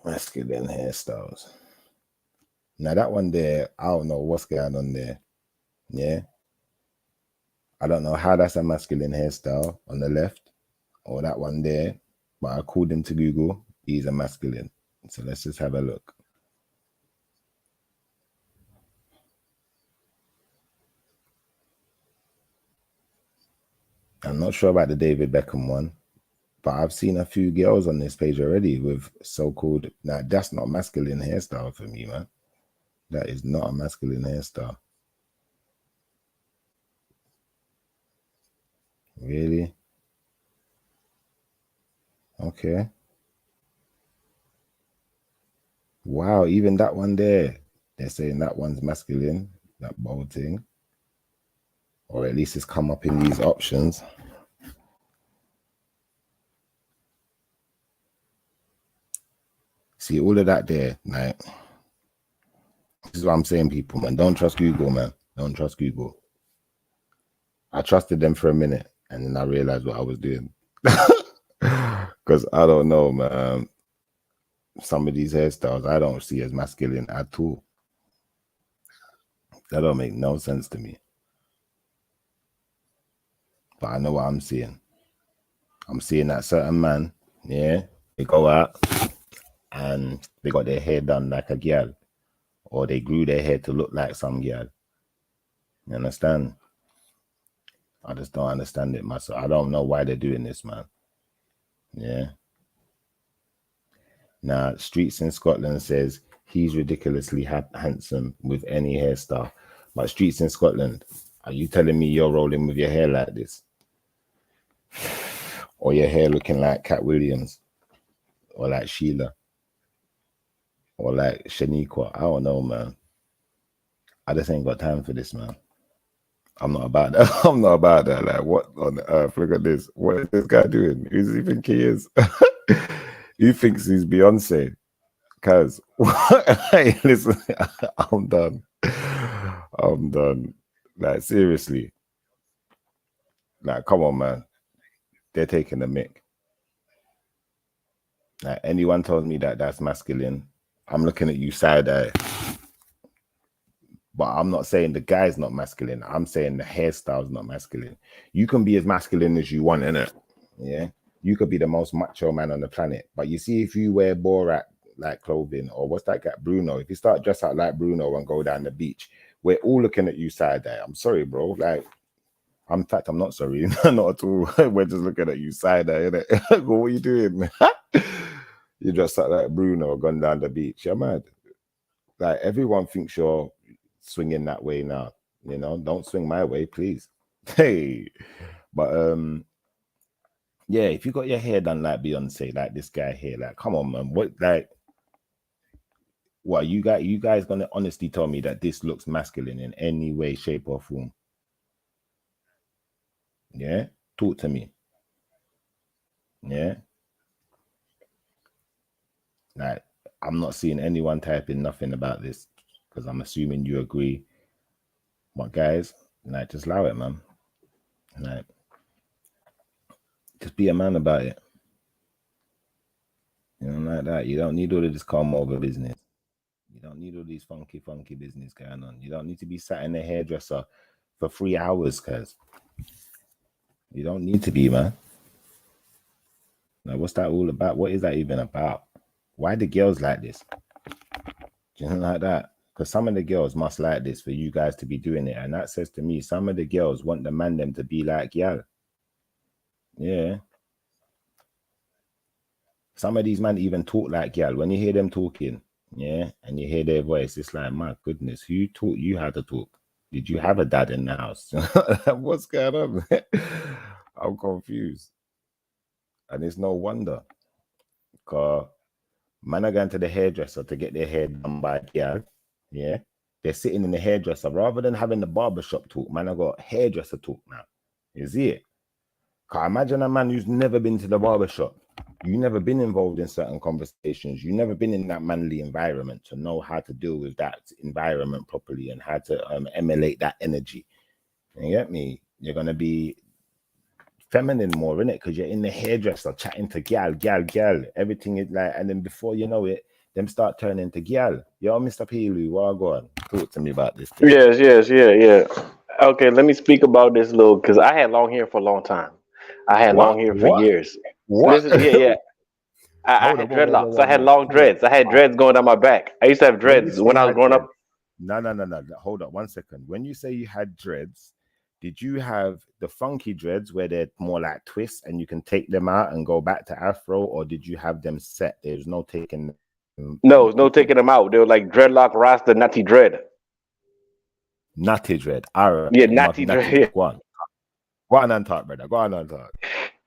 Masculine hairstyles. Now that one there, I don't know what's going on there. Yeah. I don't know how that's a masculine hairstyle on the left or that one there, but according to Google, he's a masculine. So let's just have a look. I'm not sure about the David Beckham one, but I've seen a few girls on this page already with so-called, now that's not masculine hairstyle for me, man. That is not a masculine hairstyle. Really? Okay. Wow, even that one there, they're saying that one's masculine, that bold thing. Or at least it's come up in these options. See, all of that there, like, this is what I'm saying, people, man. Don't trust Google, man. Don't trust Google. I trusted them for a minute, and then I realized what I was doing. Because I don't know, man. Some of these hairstyles I don't see as masculine at all. That don't make no sense to me. But I know what I'm seeing. I'm seeing that certain man, yeah, they go out and they got their hair done like a girl, or they grew their hair to look like some girl. You understand? I just don't understand it myself. I don't know why they're doing this, man. Yeah. Now, Streets in Scotland says he's ridiculously handsome with any hairstyle. But Streets in Scotland, are you telling me you're rolling with your hair like this? Or your hair looking like Cat Williams? Or like Sheila? Or like Shaniqua? I don't know, man. I just ain't got time for this, man. I'm not about that. I'm not about that. Like, what on earth? Look at this. What is this guy doing? Who does he think he is? He thinks he's Beyonce. Cause hey, listen, I'm done. I'm done. Like, seriously. Like, come on, man. They're taking the mick. Like, anyone tells me that that's masculine, I'm looking at you side eye. But I'm not saying the guy's not masculine. I'm saying the hairstyle's not masculine. You can be as masculine as you want, innit? Yeah. You could be the most macho man on the planet. But you see, if you wear Borat like clothing, or what's that guy, Bruno, if you start dress out like Bruno and go down the beach, we're all looking at you side eye. I'm sorry, bro. Like, in fact, I'm not sorry. Not at all. We're just looking at you side eye, innit? What are you doing? You dress out like Bruno, gone down the beach. You're mad. Like, everyone thinks you're swinging that way now, you know. Don't swing my way, please. Hey, but yeah, if you got your hair done like Beyonce, like this guy here, like, come on, man. What you guys gonna honestly tell me that this looks masculine in any way, shape, or form? Yeah, talk to me. Yeah, like, I'm not seeing anyone typing nothing about this, because I'm assuming you agree. But guys, like, just allow it, man. Like, just be a man about it. You know, like that. You don't need all of this calm over business. You don't need all these funky business going on. You don't need to be sat in a hairdresser for 3 hours, cuz. You don't need to be, man. Now, what's that all about? What is that even about? Why the girls like this? Do you know, like that? Because some of the girls must like this for you guys to be doing it. And that says to me, some of the girls want the man them to be like, yeah. Yeah. Some of these men even talk like gal. When you hear them talking, yeah, and you hear their voice, it's like, my goodness, who taught you how to talk? Did you have a dad in the house? What's going on? I'm confused. And it's no wonder. Because man are going to the hairdresser to get their hair done by a gal. Yeah. They're sitting in the hairdresser. Rather than having the barbershop talk, man, I got hairdresser talk now. You see it? Because imagine a man who's never been to the barbershop. You never been involved in certain conversations. You never been in that manly environment to know how to deal with that environment properly and how to emulate that energy. You get me? You're gonna be feminine more, innit? Because you're in the hairdresser chatting to gal. Everything is like, and then before you know it, them start turning to gal. Yo, Mr. Peelu, what go on? Talk to me about this thing. Yeah. Okay, let me speak about this little because I had long hair for a long time. I had long hair for years. What? Listen, yeah. I Hold on, had dreadlocks. I had long dreads. I had dreads going down my back. I used to have When you dreads say when you I was had growing dreads, up. no. Hold on 1 second. When you say you had dreads, did you have the funky dreads where they're more like twists and you can take them out and go back to afro, or did you have them set? There's no taking them No, and no putting taking them out. They were like dreadlock, rasta, natty dread. natty dread. All right, Yeah, my natty natty. dread. Go on. Go on and talk, brother. Go on and talk.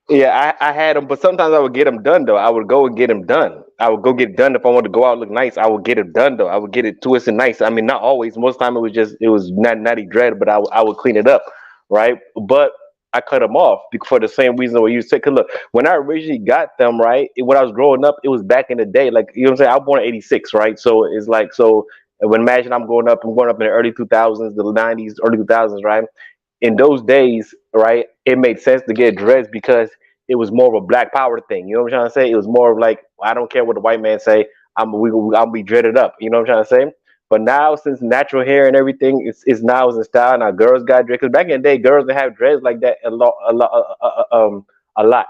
Yeah, I had them, but sometimes I would get them done though. I would go and get them done. I would go get it done if I wanted to go out look nice. I would get it done though. I would get it twisted nice. I mean, not always. Most of the time it was not natty dread, but I would clean it up, right? But I cut them off for the same reason what you said. Cause look, when I originally got them, right, when I was growing up, it was back in the day. Like you know what I'm saying. I was born in '86, right? So it's like so. When imagine I'm growing up in the early 2000s, the '90s, early 2000s, right? In those days, right, it made sense to get dreads because it was more of a black power thing. You know what I'm trying to say? It was more of like, I don't care what the white man say, I'll be dreaded up. You know what I'm trying to say? But now, since natural hair and everything is now is in style, now girls got dreads. Because back in the day, girls didn't have dreads like that a lot.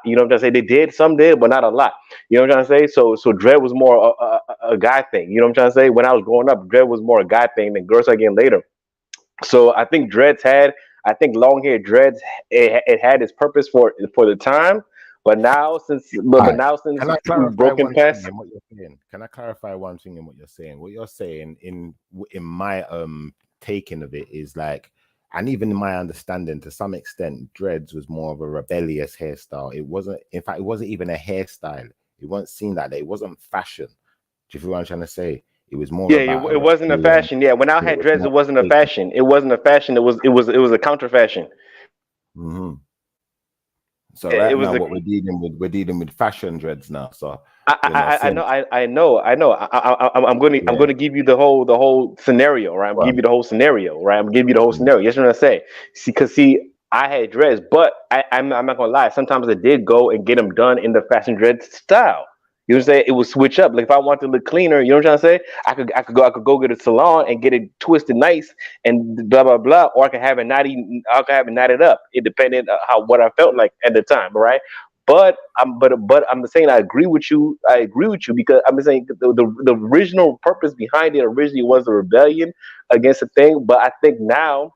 You know what I'm trying to say? They did, some did, but not a lot. You know what I'm trying to say? So dread was more a guy thing. You know what I'm trying to say? When I was growing up, dread was more a guy thing than girls started getting later. So I think I think long hair dreads, it had its purpose for the time, but now All right. since Can I we've clarify broken one thing past, in what you're saying? Can I clarify one thing in what you're saying? What you're saying in my taking of it is like, and even in my understanding, to some extent, dreads was more of a rebellious hairstyle. It wasn't, in fact, it wasn't even a hairstyle. It wasn't seen that way. It wasn't fashion. Do you feel what I'm trying to say? It was more yeah, about a it wasn't a rebellion. fashion. Yeah, when I It had was dreads, more it wasn't a taken. fashion. It wasn't a fashion. It was a counter fashion. hmm So It right was now, a what we're dealing with fashion dreads now. So I know, since I know. I'm yeah, going to give you the whole scenario, right? I'm go gonna give on. you the whole scenario, right? I'm gonna give you the whole scenario. Yes, what I'm gonna say. See, I had dreads, but I'm not gonna lie. Sometimes I did go and get them done in the fashion dread style. You know what I'm saying? It would switch up. Like if I want to look cleaner, you know what I'm trying to say? I could go get a salon and get it twisted nice and blah blah blah, or I could have it knotted up. It depended on how what I felt like at the time, right? But I'm saying I agree with you. I agree with you because I'm saying the original purpose behind it originally was a rebellion against a thing. But I think now,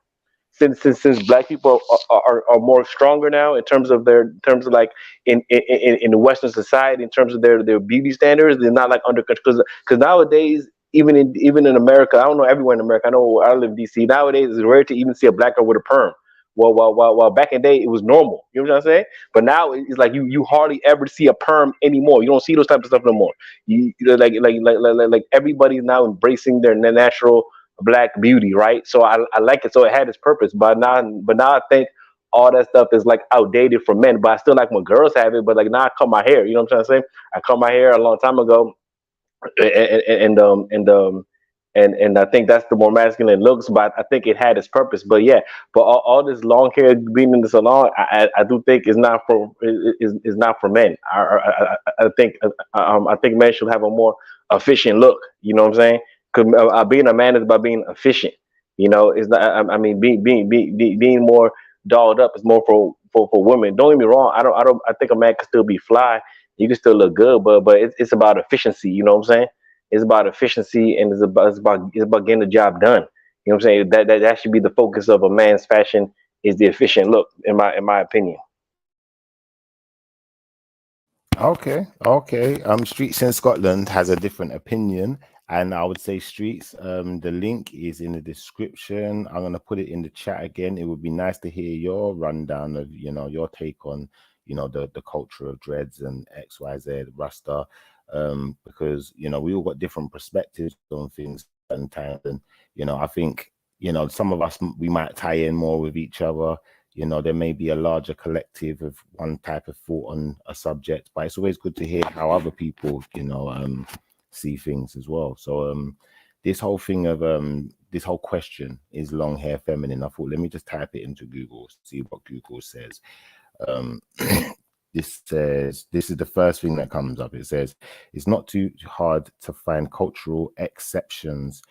since black people are more stronger now in terms of like in the Western society in terms of their beauty standards, they're not like under because nowadays. Even in America, I don't know everywhere in America. I know I live in DC. Nowadays, it's rare to even see a black girl with a perm. While back in the day it was normal. You know what I'm saying? But now it's like you hardly ever see a perm anymore. You don't see those type of stuff no more. Like everybody's now embracing their natural black beauty, right? So I like it. So it had its purpose. But now I think all that stuff is like outdated for men. But I still like when girls have it. But like now I cut my hair. You know what I'm trying to say? I cut my hair a long time ago, and and um and um and I think that's the more masculine looks, but I think it had its purpose. But yeah, but all this long hair being in the salon, I do think is not for men. I think men should have a more efficient look. You know what I'm saying? Because being a man is about being efficient. You know, it's not. I mean, being more dolled up is more for women. Don't get me wrong. I think a man can still be fly. You can still look good, but it's about efficiency. You know what I'm saying? It's about efficiency and it's about getting the job done. You know what I'm saying? That should be the focus of a man's fashion is the efficient look, in my opinion. Okay. Streets in Scotland has a different opinion, and I would say Streets. The link is in the description. I'm gonna put it in the chat again. It would be nice to hear your rundown of your take on the culture of dreads and XYZ Rasta, because we all got different perspectives on things and times, and I think some of us we might tie in more with each other. You know, there may be a larger collective of one type of thought on a subject, but it's always good to hear how other people, you know, see things as well. So this whole thing of this whole question, is long hair feminine? I thought, let me just type it into Google, see what Google says. This says, this is the first thing that comes up. It says, it's not too hard to find cultural exceptions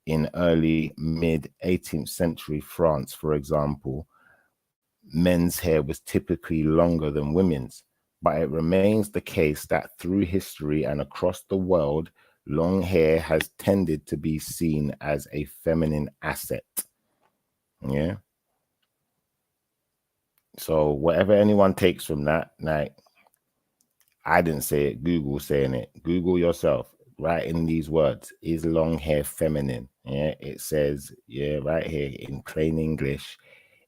in early mid 18th century France. For example, men's hair was typically longer than women's, but it remains the case that through history and across the world, long hair has tended to be seen as a feminine asset. Yeah. So whatever anyone takes from that, like, I didn't say it, Google saying it. Google yourself, write in these words, is long hair feminine? Yeah, it says, yeah, right here in plain English,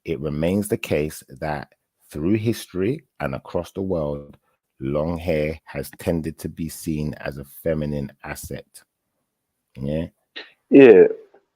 it remains the case that through history and across the world, long hair has tended to be seen as a feminine asset. Yeah. Yeah.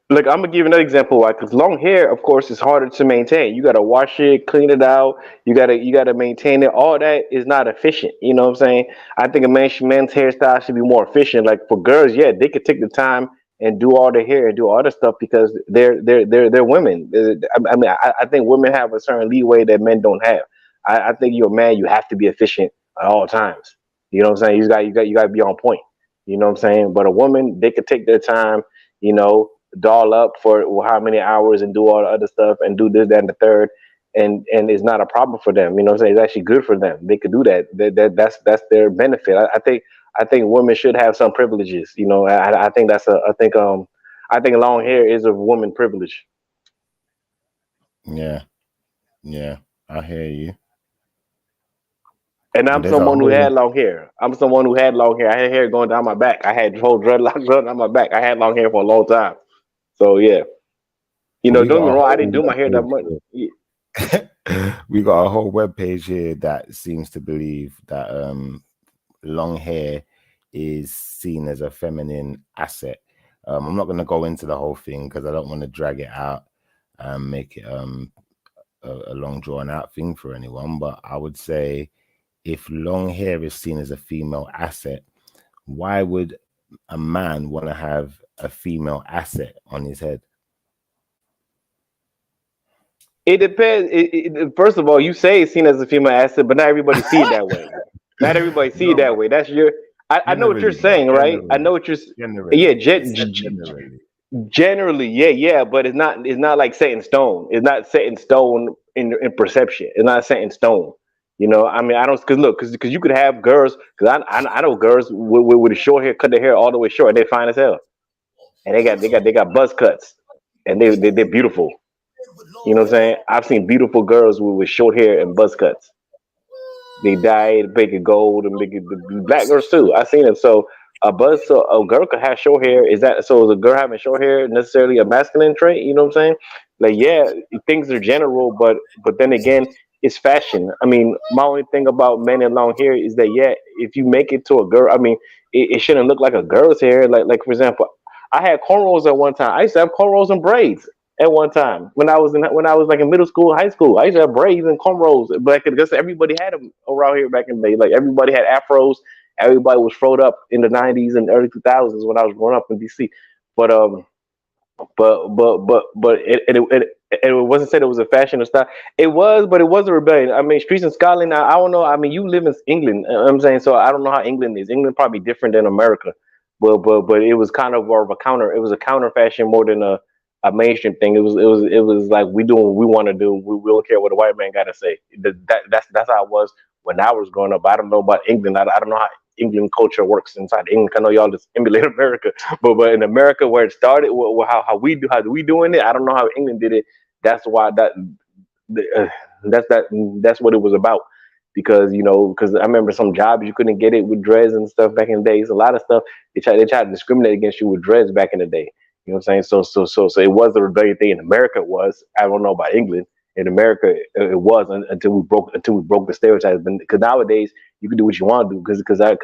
Look, I'm gonna give you another example why, because long hair, of course, is harder to maintain. You gotta wash it, clean it out. You gotta maintain it. All that is not efficient. You know what I'm saying? I think men's hairstyle should be more efficient. Like for girls, yeah, they could take the time and do all their hair and do all the stuff because they're women. I think women have a certain leeway that men don't have. I think you're a man, you have to be efficient at all times. You know what I'm saying? You got to be on point. You know what I'm saying? But a woman, they could take their time, you know, doll up for how many hours and do all the other stuff and do this, that, and the third, and it's not a problem for them. You know what I'm saying? It's actually good for them. They could do that. That's their benefit. I think women should have some privileges. You know, I think I think long hair is a woman privilege. Yeah, I hear you. And I'm someone who had long hair. I had hair going down my back. I had whole dreadlocks going down my back. I had long hair for a long time. So yeah, you know, don't get me wrong. I didn't do my hair that much. Yeah. We got a whole webpage here that seems to believe that long hair is seen as a feminine asset. I'm not going to go into the whole thing because I don't want to drag it out and make it a long drawn out thing for anyone. But I would say, if long hair is seen as a female asset, why would a man want to have a female asset on his head? It depends. First of all, you say it's seen as a female asset, but not everybody see it that way. Not everybody see it that way. That's your. I know what you're saying, right? I know what you're. Yeah, generally, yeah, but it's not like set in stone. It's not set in stone in perception. It's not set in stone. You know, I mean, I don't, because you could have girls, because I know girls with a short hair, cut their hair all the way short, and they're fine as hell, and they got buzz cuts, and they're beautiful. You know what I'm saying? I've seen beautiful girls with short hair and buzz cuts. They dyed, make it gold, and make it black girls too. I've seen them. So a girl could have short hair. Is a girl having short hair necessarily a masculine trait? You know what I'm saying? Like, yeah, things are general, but then again, it's fashion. I mean, my only thing about men and long hair is that, yeah, if you make it to a girl, I mean, it shouldn't look like a girl's hair. Like for example, I had cornrows at one time. I used to have cornrows and braids at one time when I was like in middle school, high school. I used to have braids and cornrows, but because everybody had them around here back in the day. Like everybody had afros. Everybody was froed up in the 90s and early 2000s when I was growing up in DC. But it wasn't said it was a fashion or style. It was, but it was a rebellion. I mean, streets in Scotland. I don't know. I mean, you live in England. You know what I'm saying, so I don't know how England is. England probably different than America. But it was kind of more of a counter. It was a counter fashion more than a mainstream thing. It was like we doing what we want to do. We don't care what the white man got to say. That's how it was when I was growing up. I don't know about England. I don't know how England culture works inside England. I know y'all just emulate America, but in America where it started, how we doing it. I don't know how England did it. That's why that's what it was about. Because I remember some jobs you couldn't get it with dreads and stuff back in the days. A lot of stuff they tried to discriminate against you with dreads back in the day. You know what I'm saying? So it was a rebellion thing. In America, it was. I don't know about England. In America, it was until we broke the stereotypes. Because nowadays you can do what you want to do. Because I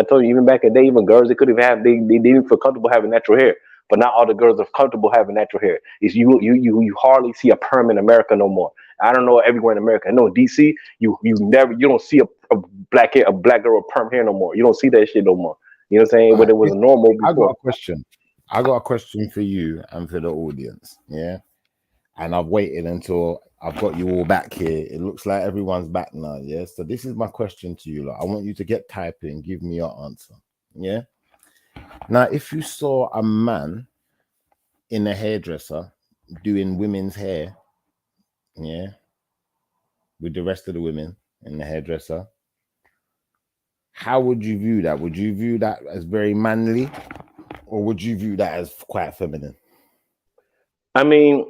told you, even back in the day, even girls they didn't feel comfortable having natural hair. But not all the girls are comfortable having natural hair. You hardly see a perm in America no more. I don't know everywhere in America. I know in DC, you don't see a black girl with perm hair no more. You don't see that shit no more. You know what I'm saying? But it was normal before. I got a question. I got a question for you and for the audience. Yeah. And I've waited until I've got you all back here. It looks like everyone's back now. Yeah. So this is my question to you. Like, I want you to get typing. Give me your answer. Yeah. Now, if you saw a man in a hairdresser doing women's hair, yeah, with the rest of the women in the hairdresser, how would you view that? Would you view that as very manly, or would you view that as quite feminine? I mean,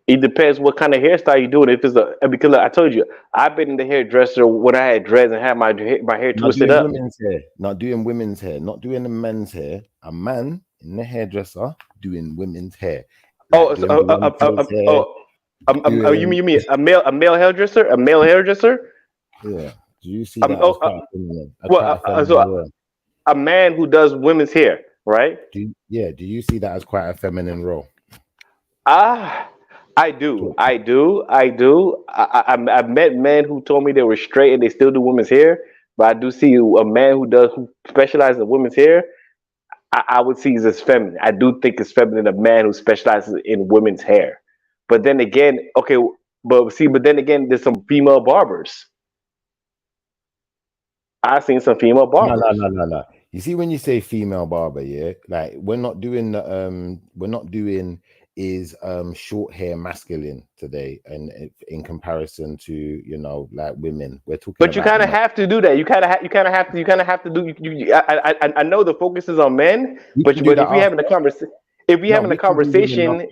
it depends what kind of hairstyle you doing. If it's because I told you, I've been in the hairdresser when I had dreads and had my hair twisted up. Not doing women's hair, not doing the men's hair. A man in the hairdresser doing women's hair. You mean a male hairdresser? A male hairdresser? Yeah. Do you see that? A man who does women's hair, right? Do you see that as quite a feminine role? I do. I've met men who told me they were straight and they still do women's hair, but I do see a man who specializes in women's hair. I would see as feminine. I do think it's feminine, a man who specializes in women's hair. But then again, there's some female barbers. I've seen some female barbers. No. You see, when you say female barber, yeah, like we're not doing short hair masculine today, and in comparison to like women, we're talking. But you kind of have to do that. You kind of have to do. I know the focus is on men, but if we're having a conversation,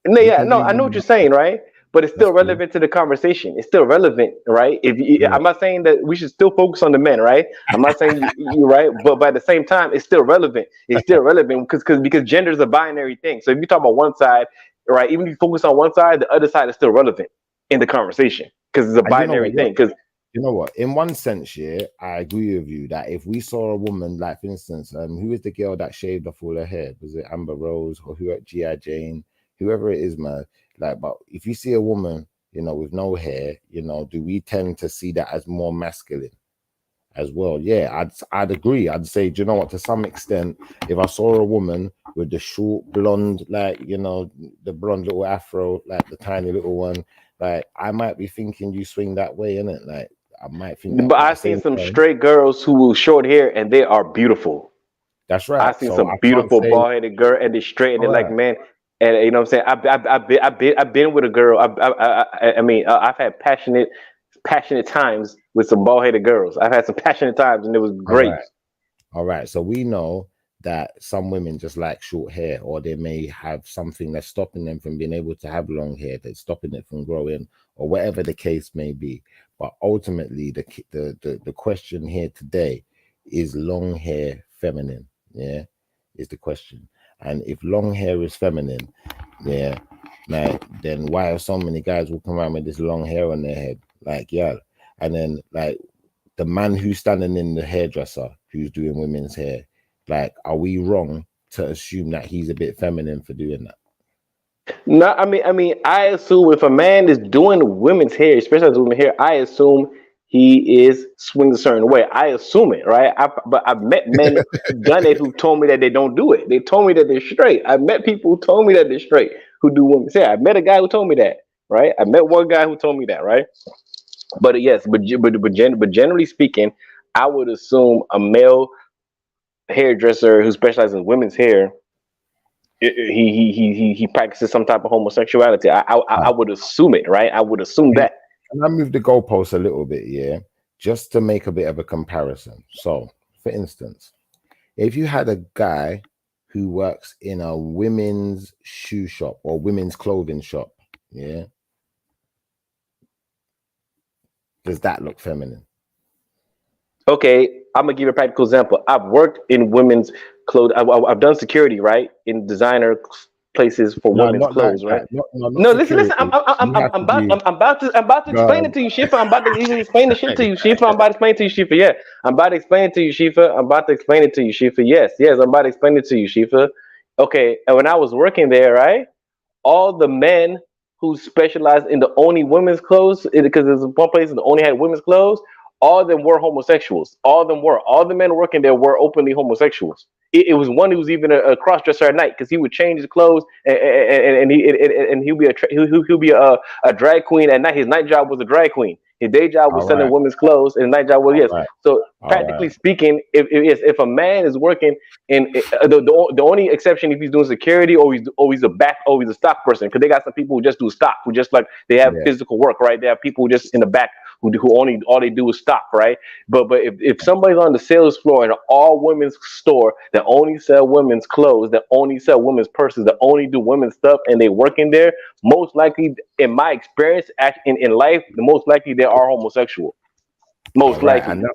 I know what you're saying, right? But it's still relevant to the conversation. It's still relevant, right? I'm not saying that we should still focus on the men, right? I'm not saying you're right, but at the same time, it's still relevant. It's still relevant because gender is a binary thing. So if you talk about one side, right, even if you focus on one side, the other side is still relevant in the conversation because it's a binary thing. Because you know what? In one sense, yeah, I agree with you that if we saw a woman, like for instance, who is the girl that shaved off all her hair? Was it Amber Rose or who at G.I. Jane? Whoever it is, man. Like, but if you see a woman, with no hair, do we tend to see that as more masculine as well? Yeah, I'd agree. I'd say, do you know what? To some extent, if I saw a woman with the short blonde, like, the blonde little afro, like the tiny little one, like, I might be thinking you swing that way, innit? Like, I might think. But I've seen some straight girls who will short hair and they are beautiful. That's right. I've seen some beautiful bald-headed girl and they straight and they're like, man. And you know what I'm saying? I've been with a girl. I've had passionate times with some bald-headed girls. I've had some passionate times, and it was great. All right. So we know that some women just like short hair, or they may have something that's stopping them from being able to have long hair, that's stopping it from growing, or whatever the case may be. But ultimately, the question here today is long hair feminine? Yeah, is the question. And if long hair is feminine, yeah, like, then why are so many guys walking around with this long hair on their head? Like, yeah. And then, like, the man who's standing in the hairdresser who's doing women's hair, like, are we wrong to assume that he's a bit feminine for doing that? No, I assume if a man is doing women's hair, especially women's hair, I assume he is swings a certain way. I assume it, right? But I've met men who've done it who told me that they don't do it. They told me that they're straight. I've met people who told me that they're straight who do women's hair. I met a guy who told me that, right? I met one guy who told me that, right? But yes, but generally speaking, I would assume a male hairdresser who specializes in women's hair, he practices some type of homosexuality. I would assume it, right? I would assume that. And I move the goalposts a little bit, yeah, just to make a bit of a comparison. So, for instance, if you had a guy who works in a women's shoe shop or women's clothing shop, yeah, does that look feminine? Okay, I'm gonna give you a practical example. I've worked in women's clothes. I've done security, right, in designer places for women's clothes, right? No, listen. I'm about to explain it to you, Shifa. I'm about to explain the shit to you, Shifa. I'm about to explain it to you, Shifa. Yeah, I'm about to explain it to you, Shifa. I'm about to explain it to you, Shifa. Yes, I'm about to explain it to you, Shifa. Okay, and when I was working there, right, all the men who specialized in the only women's clothes, because there's one place that only had women's clothes. All of them were homosexuals. All of them were. All the men working there were openly homosexuals. It was one who was even a cross dresser at night because he would change his clothes and he'll be a drag queen at night. His night job was a drag queen. His day job was All selling right. women's clothes, and his night job was All yes. right. So All practically right. speaking, if a man is working in the only exception if he's doing security or he's a stock person, because they got some people who just do stock, who just like they have Yeah. physical work, right? They have people who just in the back who only all they do is stock, right? But if somebody's on the sales floor in an all women's store that only sell women's clothes, that only sell women's purses, that only do women's stuff, and they work in there, most likely, in my experience, in life, the most likely they are homosexual. Most All right. likely. And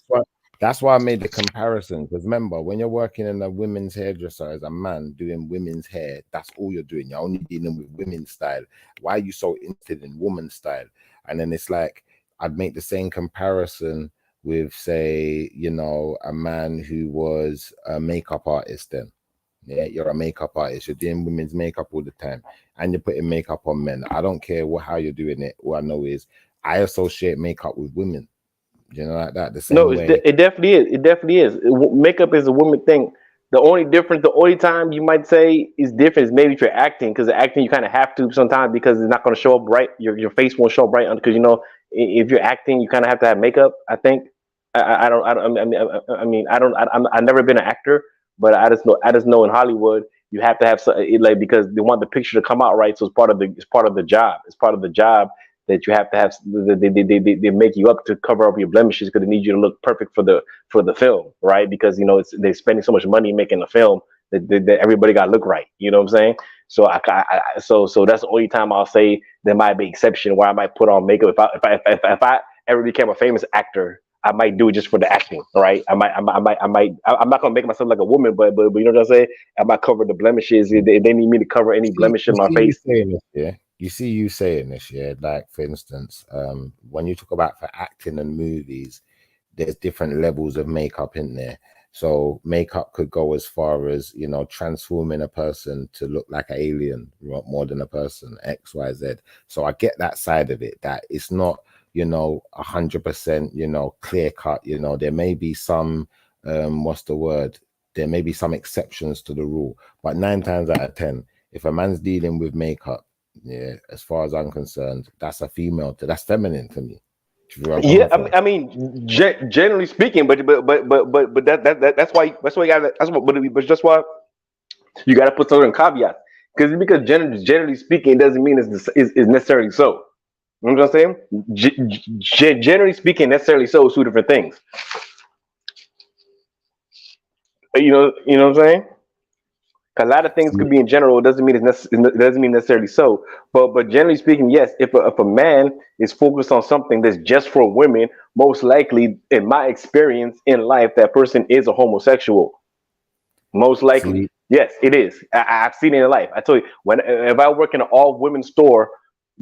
that's why I made the comparison. Because remember, when you're working in a women's hairdresser as a man doing women's hair, that's all you're doing. You're only dealing with women's style. Why are you so interested in women's style? And then it's like, I'd make the same comparison with, say, you know, a man who was a makeup artist then. Yeah, you're a makeup artist. You're doing women's makeup all the time, and you're putting makeup on men. I don't care how you're doing it. What I know is I associate makeup with women. You know, like that. The same No, way. it definitely is. It definitely is. Makeup is a woman thing. The only difference, the only time you might say is different is maybe if you're acting, because acting you kind of have to sometimes because it's not going to show up right. Your face won't show up right because you know if you're acting you kind of have to have makeup. I think. I've never been an actor, but I just know in Hollywood you have to have like because they want the picture to come out right. So it's part of the job. It's part of the job that you have to have. They make you up to cover up your blemishes because they need you to look perfect for the film, right? Because you know they're spending so much money making a film that everybody got to look right. You know what I'm saying? So so that's the only time I'll say there might be exception where I might put on makeup if I ever became a famous actor. I might do it just for the acting, right? I'm not gonna make myself like a woman, but you know what I'm saying? I might cover the blemishes. If they need me to cover any blemish in my face. You see you saying this, yeah. Like for instance, when you talk about for acting and movies, there's different levels of makeup in there. So makeup could go as far as, you know, transforming a person to look like an alien more than a person, X, Y, Z. So I get that side of it, that it's not, you know, 100%, you know, clear cut. You know, there may be some, there may be some exceptions to the rule, but 9 times out of 10, if a man's dealing with makeup, yeah, as far as I'm concerned, that's that's feminine to me. Yeah, I mean, generally speaking, but that's why you got but that's why you got to put certain caveats because generally speaking, it doesn't mean it's necessarily so. You know what I'm saying? Generally speaking, necessarily so is 2 different things. You know what I'm saying? A lot of things could be in general. It doesn't mean it doesn't mean necessarily so. But generally speaking, yes. If a man is focused on something that's just for women, most likely, in my experience in life, that person is a homosexual. Most likely, yes, it is. I've seen it in life. I tell you, if I work in an all women's store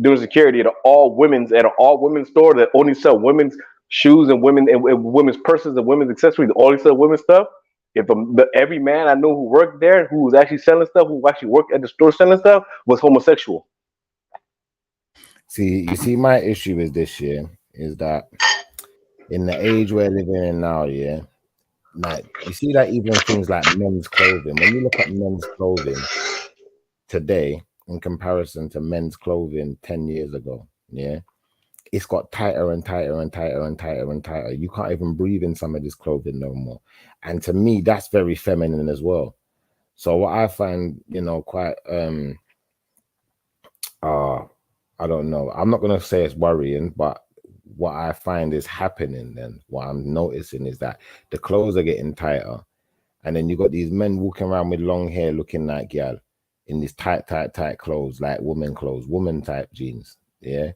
doing security at an all women's store that only sell women's shoes and women's purses and women's accessories, only sell women's stuff. If every man I know who worked there, who was actually selling stuff, who actually worked at the store selling stuff, was homosexual. You see, my issue is this year is that in the age we're living in now, yeah, like you see that even things like men's clothing, when you look at men's clothing today in comparison to men's clothing 10 years ago, yeah, it's got tighter and tighter and tighter and tighter and tighter. You can't even breathe in some of this clothing no more. And to me, that's very feminine as well. So what I find, you know, quite I don't know. I'm not gonna say it's worrying, but what I find is happening then, what I'm noticing is that the clothes are getting tighter. And then you got these men walking around with long hair looking like gal in these tight clothes, like woman type jeans. Yeah.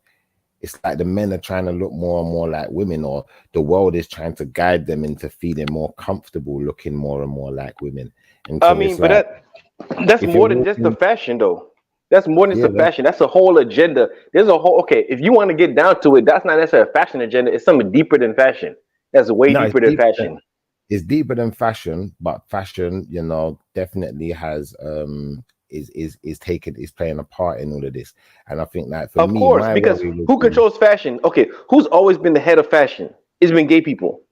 It's like the men are trying to look more and more like women, or the world is trying to guide them into feeling more comfortable, looking more and more like women. And so I mean, but that's more than just the fashion, though. That's more than just the fashion. That's a whole agenda. There's a whole, okay, if you want to get down to it, that's not necessarily a fashion agenda. It's something deeper than fashion. That's way deeper than fashion. It's deeper than fashion, but fashion, you know, definitely has is playing a part in all of this. And I think that for Of me, course, my because worry would who be, controls fashion? Okay, who's always been the head of fashion? It's been gay people.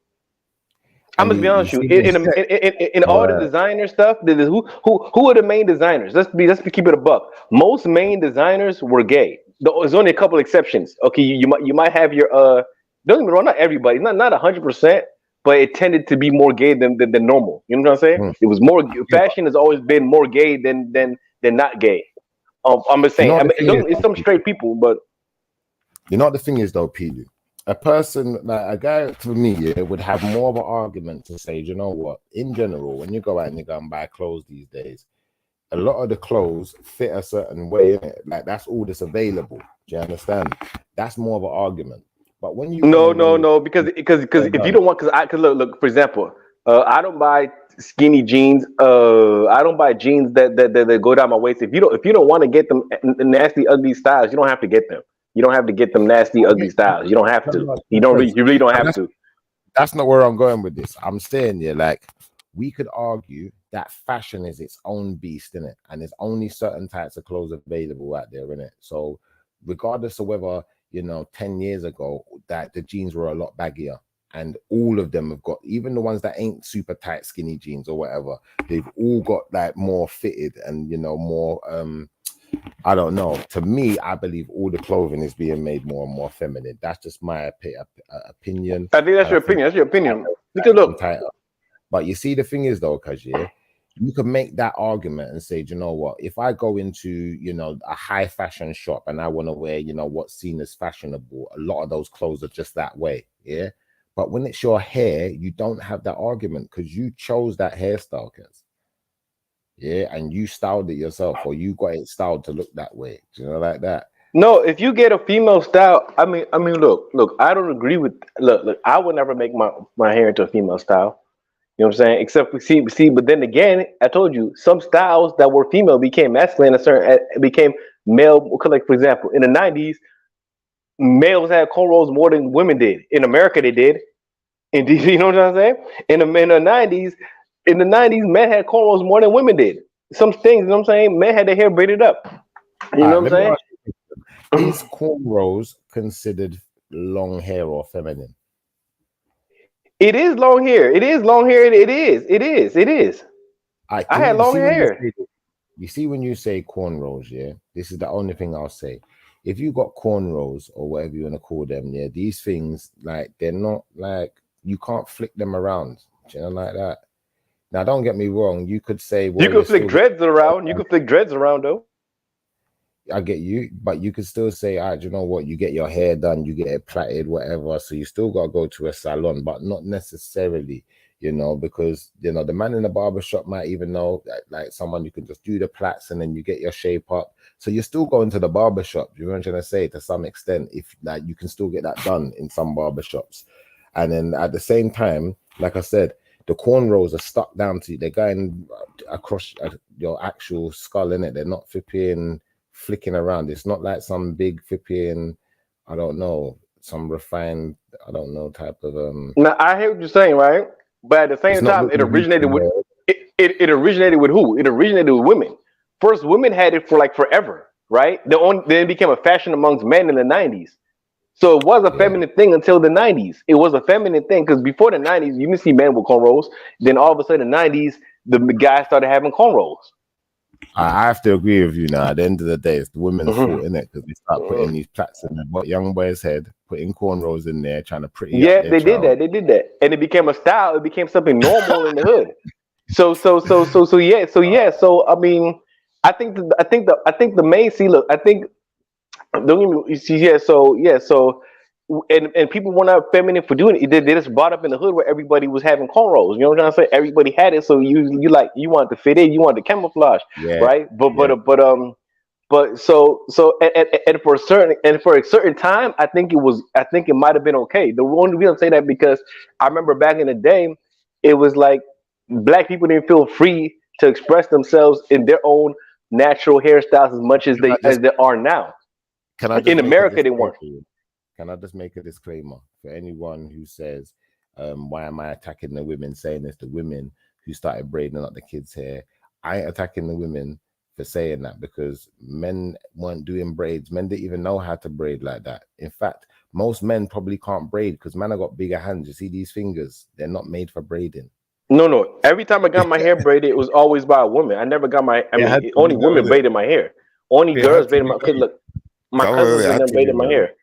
I'm and gonna be you honest see with you. this, In all the right? designer stuff, who are the main designers? Let's be keep it a buck. Most main designers were gay. There's only a couple exceptions. Okay, you might have your don't get me wrong, not everybody, not 100%, but it tended to be more gay than normal. You know what I'm saying? Mm. It was more Yeah, but fashion has always been more gay than not gay. I'm just you know saying. I what the mean, thing is, it's some straight people, but you know what the thing is though, Pelu. A person like a guy for me, yeah, would have more of an argument to say, you know what? In general, when you go out and you go and buy clothes these days, a lot of the clothes fit a certain way in it. Like that's all that's available. Do you understand? That's more of an argument. But when you come no, and run no, with no, because if you done, don't want, because look, for example, I don't buy skinny jeans. I don't buy jeans that go down my waist. If you don't want to get them nasty, ugly styles, you don't have to get them. You don't have to get them nasty, I ugly get styles. You don't have no, to. no, You don't really, because you really don't have to. that's not where I'm going with this. I'm saying, yeah, like we could argue that fashion is its own beast, in it, and there's only certain types of clothes available out there, in it. So, regardless of whether 10 years ago that the jeans were a lot baggier, and all of them have got, even the ones that ain't super tight skinny jeans or whatever, they've all got like more fitted and more I don't know. To me, I believe all the clothing is being made more and more feminine. That's just my opinion. I think that's And I your think opinion. That's your opinion. Because it's look, tighter. But you see, the thing is though, because you can make that argument and say, do you know what? If I go into a high fashion shop and I want to wear what's seen as fashionable, a lot of those clothes are just that way, yeah. But when it's your hair, you don't have that argument because you chose that hairstyle, Kez. Yeah, and you styled it yourself, or you got it styled to look that way. Do you know, like that? no, if you get a female style, I mean, look. I don't agree with. Look. I would never make my hair into a female style. You know what I'm saying? Except for see, but then again, I told you some styles that were female became masculine. Became male. Like for example, in the '90s, males had cornrows more than women did. In America, they did. In DC, you know what I'm saying? In the '90s, men had cornrows more than women did. Some things, you know what I'm saying? Men had their hair braided up. You All know right, what let me I'm ask you, is cornrows considered long hair or feminine? It is long hair. It is long hair. It is. It is. It is. I I you, had you long see when hair. you see when you say cornrows, yeah, this is the only thing I'll say. If you got cornrows or whatever you want to call them, yeah, these things, like, they're not like, you can't flick them around, like that. Now, don't get me wrong. You could say, You well, could you're flick still dreads around. You could flick dreads around though. I get you, but you could still say, you know what, you get your hair done, you get it plaited, whatever. So you still got to go to a salon, but not necessarily, because, the man in the barber shop might even know that, like, someone you can just do the plaits and then you get your shape up. So you're still going to the barber shop. You know what I'm trying to say, to some extent, if like you can still get that done in some barber shops. And then at the same time, like I said, the cornrows are stuck down to you. They're going across your actual skull, in it. They're not flicking around. It's not like some big flipping, I don't know, some refined, I don't know, type of Now I hear what you're saying, right? But at the it's same not time, what we used to wear. it originated with who? It originated with women. First, women had it for like forever, right? Then it became a fashion amongst men in the '90s. So it was a Yeah. feminine thing until the '90s. It was a feminine thing because before the '90s, you didn't see men with cornrows. Then all of a sudden, in the '90s, the guys started having cornrows. I have to agree with you now. At the end of the day, it's the women's Mhm. fault, innit? Because they start putting these plaits in the young boy's head, putting cornrows in there, trying to pretty up Yeah, their they did child. that. They did that, and it became a style. It became something normal in the hood. So yeah. So I mean, I think the main see. Look, I think don't get me. You see, yeah. So and people were not feminine for doing it. They just brought up in the hood where everybody was having cornrows. You know what I'm trying to say? Everybody had it, so you want to fit in. You want the camouflage, Yeah, right? But yeah. and for a certain time, I think it might have been okay. The only reason I say that because I remember back in the day, it was like black people didn't feel free to express themselves in their own natural hairstyles as much as Can I they just are now. can I just In make a America, they disclaimer? weren't. Can I just make a disclaimer for anyone who says, why am I attacking the women, saying it's the women who started braiding up the kids' hair? I ain't attacking the women for saying that, because men weren't doing braids. Men didn't even know how to braid like that. In fact, most men probably can't braid because man, I got bigger hands. You see these fingers? They're not made for braiding. No. Every time I got my hair braided, it was always by a woman. I never got my. Only women braided my hair. Only girls braided my. Cause look, my cousins and them braided my hair.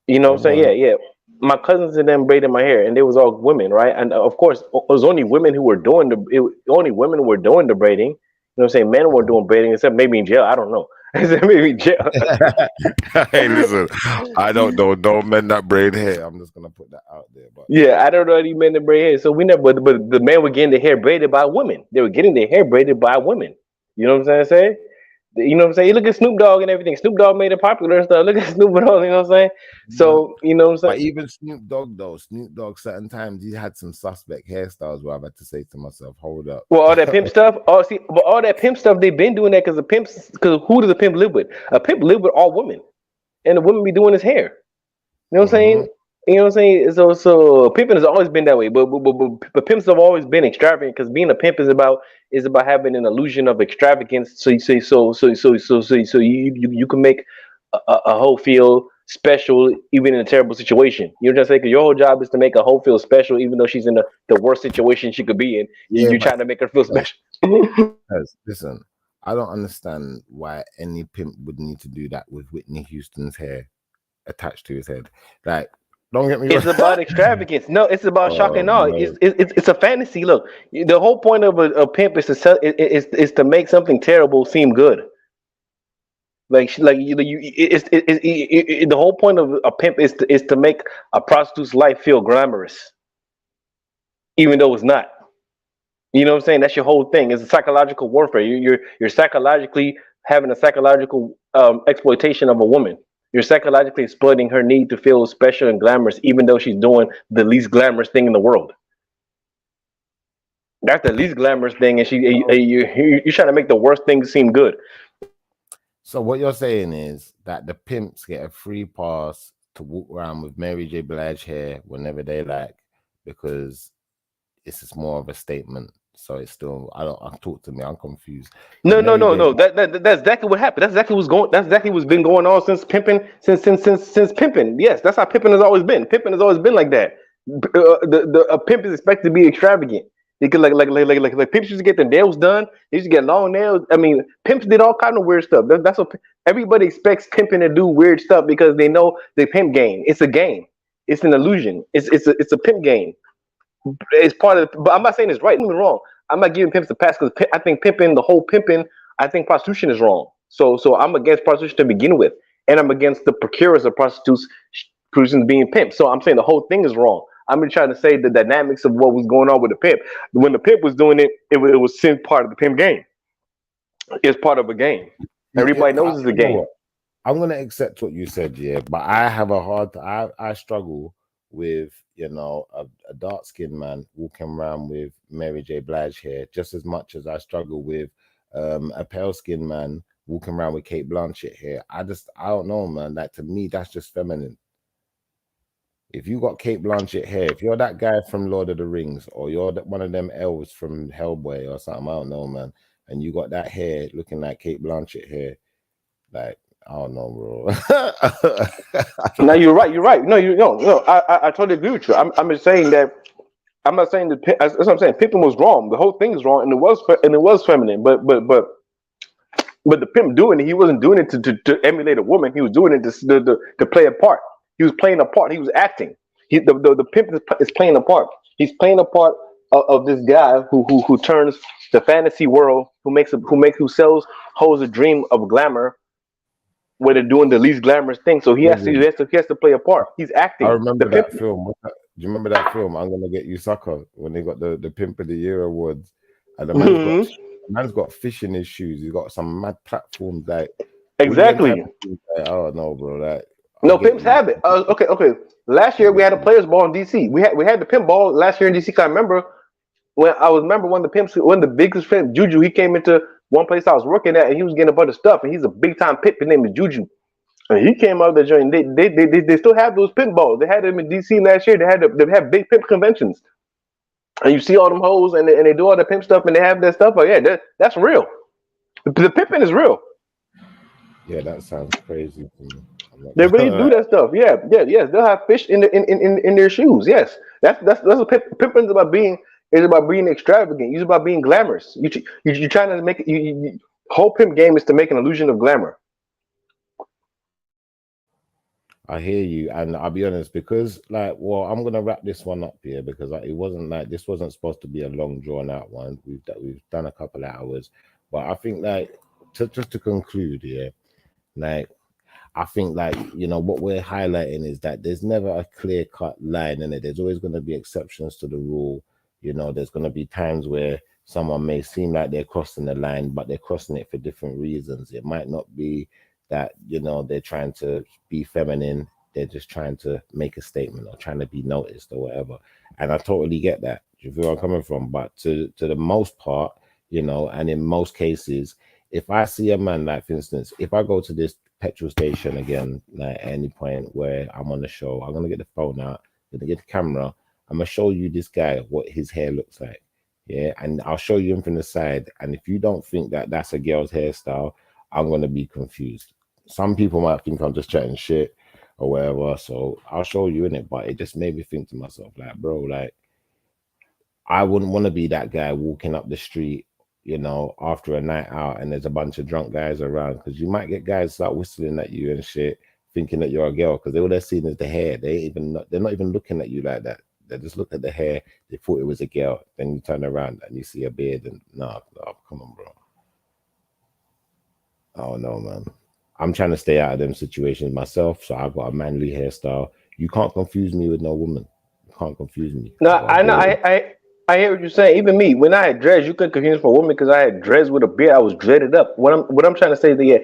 You know what I'm saying? Yeah. My cousins and them braided my hair, and they was all women, right? And of course, it was only women who were doing only women who were doing the braiding. You know what I'm saying? Men weren't doing braiding, except maybe in jail. I don't know. Maybe jail. Hey, listen, I don't know no men that braid hair. I'm just gonna put that out there. But yeah, I don't know any men that braid hair. So we never. But the men were getting their hair braided by women. They were getting their hair braided by women. You know what I'm saying? You know what I'm saying? You look at Snoop Dogg and everything. Snoop Dogg made it popular and stuff. Look at Snoop Dogg, you know what I'm saying? So, you know what I'm saying? But even Snoop Dogg, though, certain times he had some suspect hairstyles where I've had to say to myself, hold up. Well, all that pimp stuff, all that pimp stuff, they've been doing that because who does a pimp live with? A pimp live with all women. And the women be doing his hair. You know what I'm saying? You know what I'm saying? So pimping has always been that way, but pimps have always been extravagant because being a pimp is about having an illusion of extravagance. So you can make a hoe feel special even in a terrible situation. You know what I'm saying? Because your whole job is to make a hoe feel special even though she's in the worst situation she could be in. You're trying to make her feel special. Listen, I don't understand why any pimp would need to do that with Whitney Houston's hair attached to his head. Like, don't get me wrong. It's about extravagance. No, it's about shock and awe. It's a fantasy. Look, the whole point of a pimp is to make something terrible seem good. The whole point of a pimp is to make a prostitute's life feel glamorous, even though it's not. You know what I'm saying? That's your whole thing. It's a psychological warfare. You're psychologically having a psychological exploitation of a woman. You're psychologically exploiting her need to feel special and glamorous, even though she's doing the least glamorous thing in the world. That's the least glamorous thing, and you're trying to make the worst thing seem good. So what you're saying is that the pimps get a free pass to walk around with Mary J. Blige hair whenever they like, because it's just more of a statement. So it's still, talk to me. I'm confused. No. That's exactly what happened. That's exactly what's been going on since pimping. Since pimping. Yes, that's how pimping has always been. Pimping has always been like that. A pimp is expected to be extravagant. Because like pimps used to get their nails done. They used to get long nails. I mean, pimps did all kind of weird stuff. That's what everybody expects pimping to do weird stuff because they know the pimp game. It's a game. It's an illusion. It's a pimp game. It's part of. But I'm not saying it's right. Don't get me wrong. I'm not giving pimps a pass because I think the whole pimping. I think prostitution is wrong. So I'm against prostitution to begin with, and I'm against the procurers of prostitutes being pimps. So I'm saying the whole thing is wrong. I'm trying to say the dynamics of what was going on with the pimp. When the pimp was doing it, it was part of the pimp game. It's part of a game. Everybody knows it's a game. I'm gonna accept what you said, but I have I struggle with a dark skinned man walking around with Mary J. Blige hair just as much as I struggle with a pale skinned man walking around with Kate Blanchett hair. I don't know, man. Like, to me, that's just feminine. If you got Kate Blanchett hair, if you're that guy from Lord of the Rings, or you're one of them elves from Hellboy or something, I don't know, man, and you got that hair looking like Kate Blanchett hair, like, I don't know, bro. No, you're right. No. I totally agree with you. I'm just saying that. I'm not saying that. That's what I'm saying. Pimping was wrong. The whole thing is wrong, and it was feminine. But the pimp doing it, he wasn't doing it to emulate a woman. He was doing it to play a part. He was playing a part. He was acting. The pimp is playing a part. He's playing a part of this guy who turns the fantasy world, who sells hoes a dream of glamour, where they're doing the least glamorous thing. So he has to play a part. He's acting. I remember that film. Do you remember that film? I'm Gonna Get You Sucker, when they got the Pimp of the Year awards, and the man's got fish in his shoes. He's got some mad platforms like exactly. I don't know, bro. Like, no, pimps have it. Okay. Last year we had a players ball in DC. We had the pimp ball last year in DC. I remember when one of the biggest pimps, Juju. He came into one place I was working at, and he was getting a bunch of stuff. And he's a big time pimp. His name is Juju. And he came out of the joint. They still have those pimp balls. They had them in DC last year. They had big pimp conventions. And you see all them hoes, and they do all the pimp stuff, and they have that stuff. But yeah, that's real. The pimping is real. Yeah, that sounds crazy to me. They really do that stuff. Yeah, yeah, yes. They'll have fish in their shoes. Yes, that's what pimping is about. Being extravagant. It's about being glamorous. You're trying to make it. Whole pimp game is to make an illusion of glamour. I hear you, and I'll be honest, because like, well, I'm gonna wrap this one up here because it wasn't like this wasn't supposed to be a long drawn out one. We've done a couple of hours, but I think like just to conclude here, like I think like what we're highlighting is that there's never a clear cut line in it. There's always going to be exceptions to the rule. There's going to be times where someone may seem like they're crossing the line, but they're crossing it for different reasons. It might not be that they're trying to be feminine, they're just trying to make a statement or trying to be noticed or whatever. And I totally get that. You feel where I'm coming from? But to the most part, and in most cases, if I see a man, like for instance, if I go to this petrol station again, like at any point where I'm on the show, I'm gonna get the phone out, I'm gonna get the camera, I'm gonna show you this guy what his hair looks like. Yeah, and I'll show you him from the side. And if you don't think that that's a girl's hairstyle, I'm gonna be confused. Some people might think I'm just chatting shit or whatever, so I'll show you in it. But it just made me think to myself, like, bro, like, I wouldn't want to be that guy walking up the street, after a night out and there's a bunch of drunk guys around, because you might get guys start whistling at you and shit, thinking that you're a girl, because all they're seeing is the hair. They're not even looking at you like that. They just look at the hair. They thought it was a girl. Then you turn around and you see a beard, and no, come on, bro. Oh no, man. I'm trying to stay out of them situations myself, so I've got a manly hairstyle. You can't confuse me with no woman. You can't confuse me. No, I know. I hear what you're saying. Even me, when I had dreads, you couldn't confuse me for a woman because I had dreads with a beard. I was dreaded up. What I'm trying to say is that, yeah,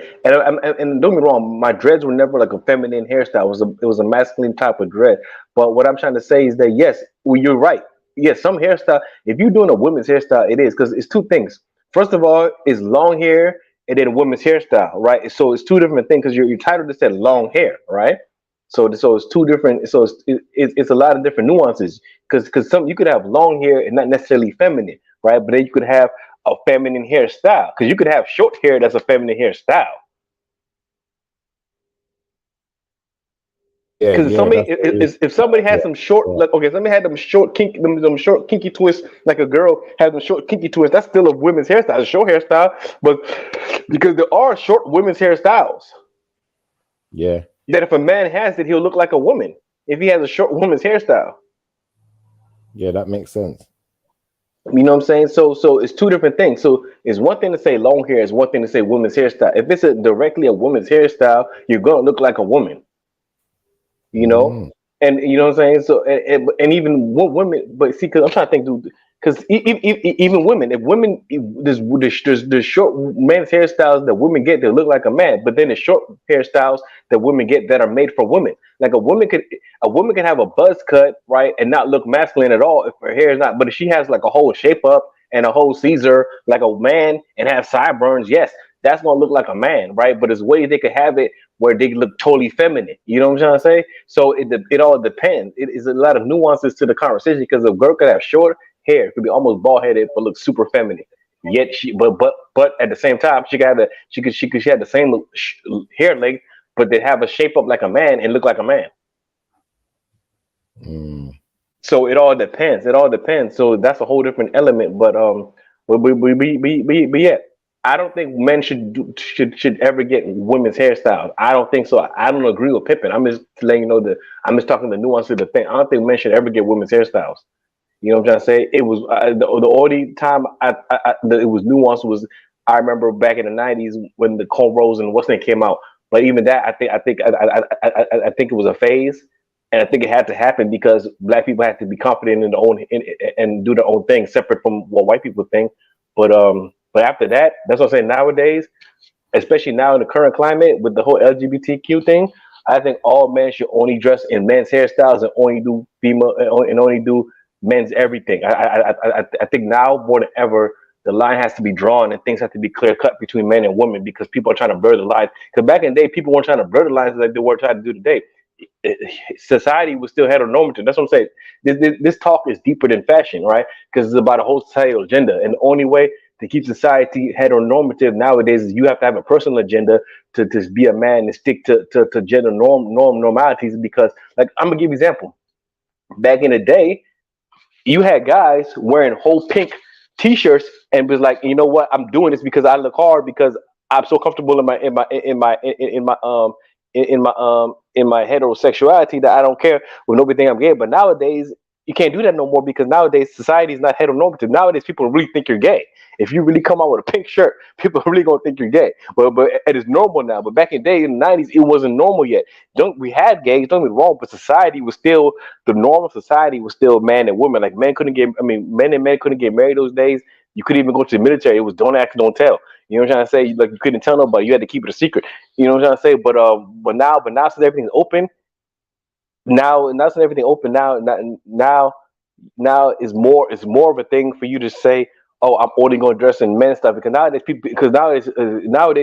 and don't get me wrong, my dreads were never like a feminine hairstyle. It was a masculine type of dread. But what I'm trying to say is that yes, well, you're right. Yes, some hairstyle. If you're doing a women's hairstyle, it is because it's two things. First of all, it's long hair and then women's hairstyle, right? So it's two different things because your title just said long hair, right? So it's two different. So it's a lot of different nuances because some you could have long hair and not necessarily feminine, right? But then you could have a feminine hairstyle because you could have short hair that's a feminine hairstyle. Yeah, Because if somebody has some short, like okay, somebody had them short kinky twists, like a girl has them short kinky twists, that's still a women's hairstyle, a short hairstyle, but because there are short women's hairstyles. Yeah. That if a man has it, he'll look like a woman if he has a short woman's hairstyle. Yeah, that makes sense. You know what I'm saying? So it's two different things. So it's one thing to say long hair, it's one thing to say woman's hairstyle. If it's directly a woman's hairstyle, you're gonna look like a woman. And you know what I'm saying. So and even women, but see, because I'm trying to think, dude, because even women, if women, there's short men's hairstyles that women get that look like a man, but then the short hairstyles that women get that are made for women. Like a woman can have a buzz cut, right, and not look masculine at all if her hair is not. But if she has like a whole shape up and a whole Caesar like a man and have sideburns, yes, that's gonna look like a man, right? But there's ways they could have it where they look totally feminine. You know what I'm trying to say? So it all depends. It is a lot of nuances to the conversation because a girl could have short hair, could be almost bald headed, but look super feminine. Yet but at the same time she had the same hair length, but they have a shape up like a man and look like a man. So it all depends. It all depends. So that's a whole different element. But yeah. I don't think men should ever get women's hairstyles. I don't think so. I don't agree with Pippin. I'm just letting you know that I'm just talking the nuance of the thing. I don't think men should ever get women's hairstyles. You know what I'm trying to say? It was the only time it was nuance was I remember back in the '90s when the cornrows and what's name came out. But even that, I think it was a phase, and I think it had to happen because black people had to be confident in their own and do their own thing, separate from what white people think. But after that, that's what I'm saying. Nowadays, especially now in the current climate with the whole LGBTQ thing, I think all men should only dress in men's hairstyles and only do female and only do men's everything. I think now more than ever, the line has to be drawn and things have to be clear cut between men and women because people are trying to blur the lines. Because back in the day, people weren't trying to blur the lines like they were trying to do today. Society was still heteronormative. That's what I'm saying. This talk is deeper than fashion, right? Because it's about a whole societal agenda, and the only way to keep society heteronormative nowadays is you have to have a personal agenda to be a man and stick to gender normalities. Because, like, I'm gonna give you an example. Back in the day, you had guys wearing whole pink t-shirts and was like, you know what, I'm doing this because I look hard, because I'm so comfortable in my heterosexuality that I don't care with nobody think I'm gay. But nowadays you can't do that no more, because nowadays society is not heteronormative. Nowadays people really think you're gay. If you really come out with a pink shirt, people are really gonna think you're gay. But it is normal now. But back in the day, in the 90s, it wasn't normal yet. We had gays, don't get me wrong, but society was still, the norm of society was still man and woman. Like, men and men couldn't get married those days. You couldn't even go to the military. It was don't ask, don't tell. You know what I'm trying to say? Like, you couldn't tell nobody. You had to keep it a secret. You know what I'm trying to say? But now since everything's open, now is more of a thing for you to say, oh, I'm only going to dress in men stuff, because nowadays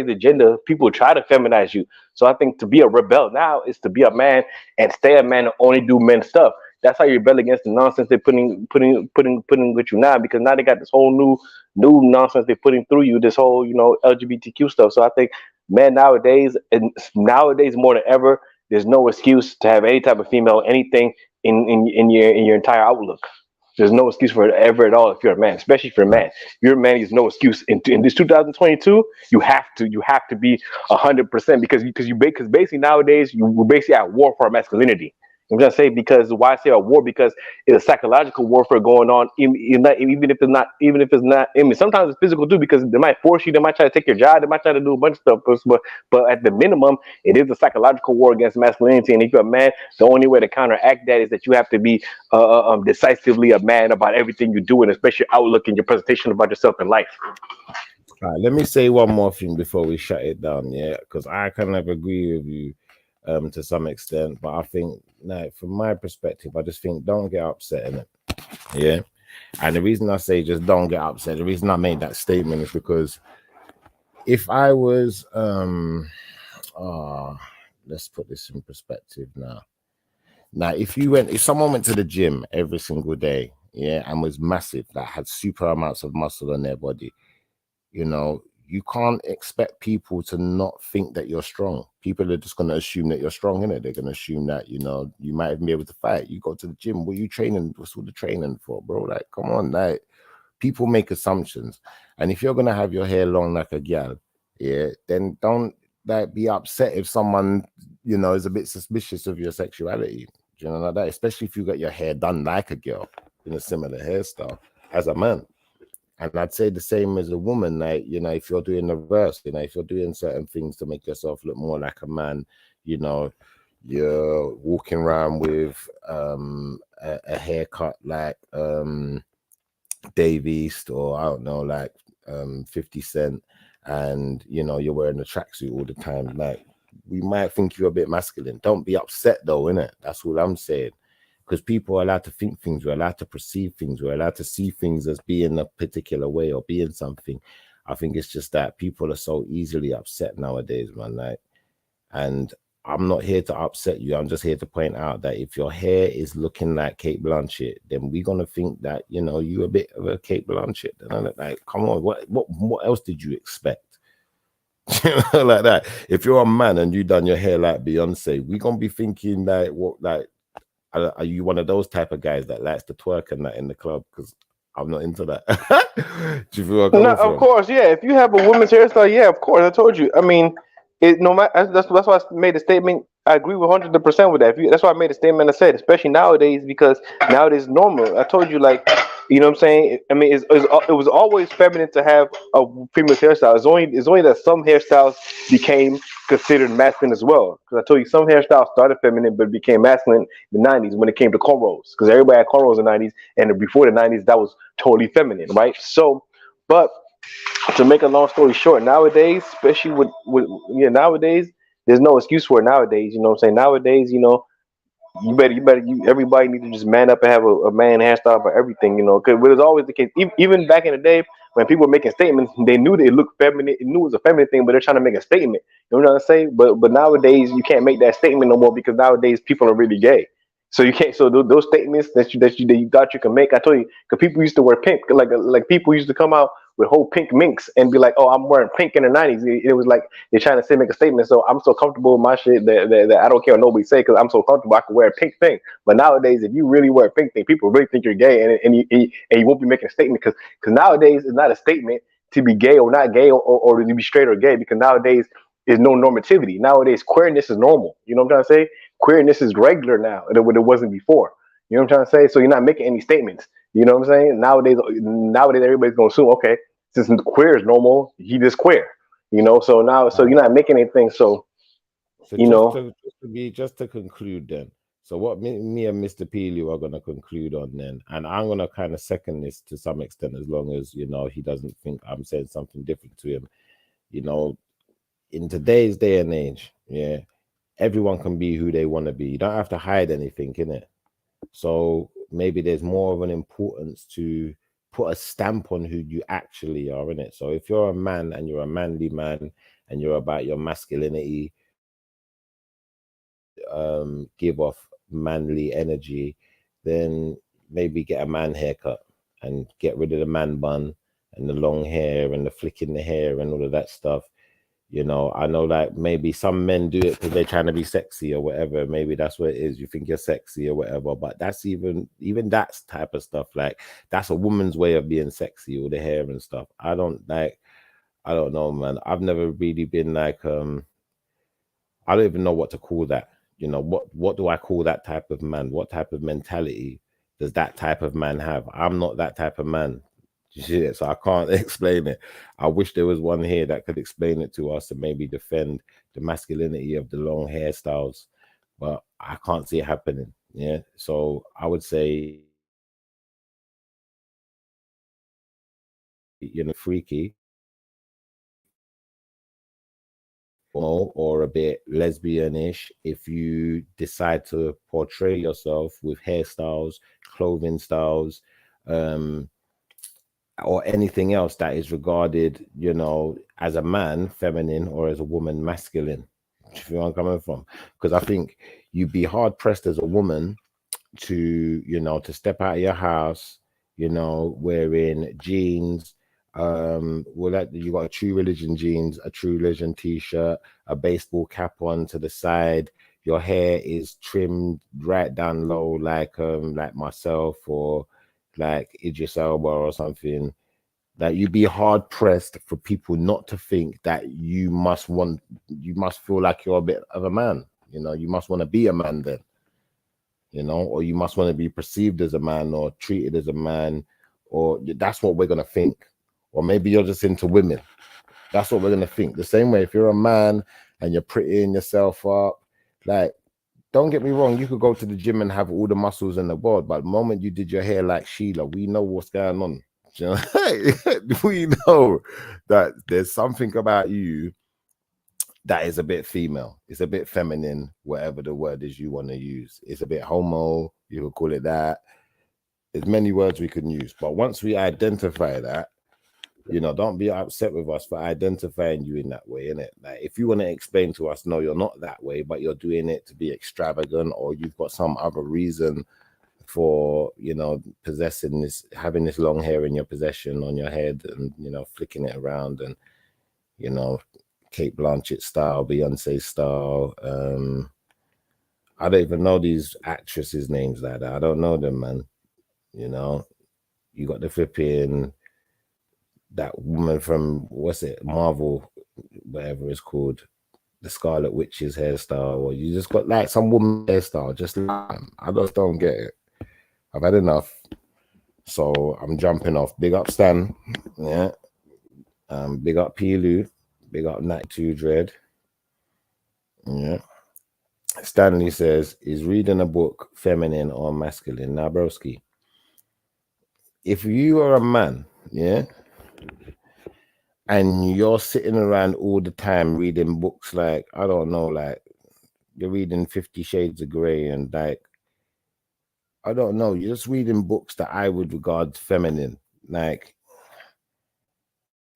the gender, people try to feminize you. So I think to be a rebel now is to be a man and stay a man and only do men stuff. That's how you rebel against the nonsense they're putting with you now, because now they got this whole new nonsense they're putting through you, this whole, LGBTQ stuff. So I think, man, nowadays more than ever, there's no excuse to have any type of female anything in your entire outlook. There's no excuse for it ever at all if you're a man, especially if you're a man. If you're a man, there's no excuse. In this 2022, you have to be 100%, because basically nowadays we're basically at war for our masculinity. I'm gonna say, because why I say a war? Because it's a psychological warfare going on. Even if it's not. I mean, sometimes it's physical too, because they might force you. They might try to take your job. They might try to do a bunch of stuff. But at the minimum, it is a psychological war against masculinity. And if you're a man, the only way to counteract that is that you have to be decisively a man about everything you do, and especially your outlook and your presentation about yourself in life. All right, let me say one more thing before we shut it down. Yeah, because I kind of agree with you to some extent, but I think, from my perspective, I just think don't get upset in it. Yeah. And the reason I say just don't get upset, the reason I made that statement is because if I was let's put this in perspective now. Now, if someone went to the gym every single day, yeah, and was massive, that had super amounts of muscle on their body, you can't expect people to not think that you're strong. People are just going to assume that you're strong, innit? They're going to assume that, you might even be able to fight. You go to the gym. What are you training? What's all the training for, bro? Like, come on. Like, people make assumptions. And if you're going to have your hair long like a gal, yeah, then don't be upset if someone, is a bit suspicious of your sexuality. Do you know like that? Especially if you got your hair done like a girl in a similar hairstyle as a man. And I'd say the same as a woman, like, if you're doing the reverse, if you're doing certain things to make yourself look more like a man, you're walking around with a haircut like Dave East, or I don't know, like 50 Cent, and, you're wearing a tracksuit all the time. Like, we might think you're a bit masculine. Don't be upset though, innit? That's all I'm saying. Because people are allowed to think things, we're allowed to perceive things, we're allowed to see things as being a particular way or being something. I think it's just that people are so easily upset nowadays, man. Like, and I'm not here to upset you. I'm just here to point out that if your hair is looking like Cate Blanchett, then we're gonna think that you're a bit of a Cate Blanchett. Like, come on, what else did you expect? Like that. If you're a man and you done your hair like Beyonce, we're gonna be thinking like, what, like, are you one of those type of guys that likes to twerk and that in the club? Because I'm not into that. Do you feel where I'm coming from? Of course, yeah. If you have a woman's hairstyle, yeah, of course. I told you. I mean, no matter. That's why I made a statement. I agree with 100% with that. That's why I made a statement. I said, especially nowadays, because nowadays it's normal. I told you, like, you know what I'm saying. I mean, it was always feminine to have a female hairstyle. It's only that some hairstyles became considered masculine as well. Because I told you, some hairstyles started feminine but became masculine in the 90s when it came to cornrows. Because everybody had cornrows in the 90s, and before the 90s, that was totally feminine, right? So, but to make a long story short, nowadays, especially nowadays, there's no excuse for it nowadays. You know what I'm saying? Nowadays, everybody needs to just man up and have a man hairstyle for everything, because it was always the case. Even back in the day when people were making statements, they knew that it looked feminine, it knew it was a feminine thing, but they're trying to make a statement. You know what I'm saying? But nowadays you can't make that statement no more, because nowadays people are really gay. So you can't. So those statements that you thought you could make, I told you, because people used to wear pink, like people used to come out with whole pink minks and be like, oh, I'm wearing pink in the 90s. It was like they're trying to say make a statement. So I'm so comfortable with my shit that I don't care what nobody say because I'm so comfortable I can wear a pink thing. But nowadays, if you really wear a pink thing, people really think you're gay, and you won't be making a statement because nowadays it's not a statement to be gay or not gay or to be straight or gay because nowadays there's no normativity. Nowadays, queerness is normal. You know what I'm trying to say? Queerness is regular now than what it wasn't before. You know what I'm trying to say? So you're not making any statements. You know what I'm saying? Nowadays everybody's gonna assume, okay, since queer is normal, he just queer. You know, so now so you're not making anything. So you know, just to conclude then. So what me and Mr. Peely are gonna conclude on then, and I'm gonna kind of second this to some extent, as long as you know he doesn't think I'm saying something different to him. You know, in today's day and age, yeah, everyone can be who they want to be. You don't have to hide anything, innit? So maybe there's more of an importance to put a stamp on who you actually are, innit? So if you're a man and you're a manly man and you're about your masculinity, give off manly energy, then maybe get a man haircut and get rid of the man bun and the long hair and the flicking the hair and all of that stuff. You know, I know like maybe some men do it because they're trying to be sexy or whatever. Maybe that's what it is. You think you're sexy or whatever, but that's even that type of stuff. Like that's a woman's way of being sexy, all the hair and stuff. I don't know, man. I've never really been like, I don't even know what to call that. You know, what do I call that type of man? What type of mentality does that type of man have? I'm not that type of man. Shit, so I can't explain it. I wish there was one here that could explain it to us and maybe defend the masculinity of the long hairstyles, but I can't see it happening. Yeah, so I would say, you know, freaky or a bit lesbianish if you decide to portray yourself with hairstyles, clothing styles, or anything else that is regarded, you know, as a man, feminine, or as a woman, masculine. If you know where I'm coming from, because I think you'd be hard pressed as a woman to, you know, to step out of your house, you know, wearing jeans. Well, you got a True Religion jeans, a True Religion t-shirt, a baseball cap on to the side. Your hair is trimmed right down low, like myself or like Idris Elba or something. That you'd be hard pressed for people not to think that you must feel like you're a bit of a man. You know, you must want to be a man then, you know, or you must want to be perceived as a man or treated as a man, or that's what we're going to think. Or maybe you're just into women. That's what we're going to think. The same way, if you're a man and you're prettying yourself up, like, don't get me wrong, you could go to the gym and have all the muscles in the world, but the moment you did your hair like Sheila, we know what's going on. You know? We know that there's something about you that is a bit female. It's a bit feminine, whatever the word is you want to use. It's a bit homo, you could call it that. There's many words we can use, but once we identify that, you know, don't be upset with us for identifying you in that way, innit? Like, if you want to explain to us, no, you're not that way, but you're doing it to be extravagant, or you've got some other reason for, you know, possessing this, having this long hair in your possession on your head and, you know, flicking it around and, you know, Kate Blanchett style, Beyonce style. I don't even know these actresses' names like that. I don't know them, man. You know, you got the flipping, that woman from, what's it, Marvel, whatever it's called, the Scarlet Witch's hairstyle, or you just got like some woman hairstyle, just like, I just don't get it. I've had enough. So I'm jumping off. Big up Stan. Yeah. Big up Pilu. Big up Nat 2 Dread. Yeah. Stanley says, is reading a book feminine or masculine? Now, broski, if you are a man, yeah, and you're sitting around all the time reading books like, I don't know, like you're reading 50 Shades of Grey and like, I don't know, you're just reading books that I would regard feminine. Like,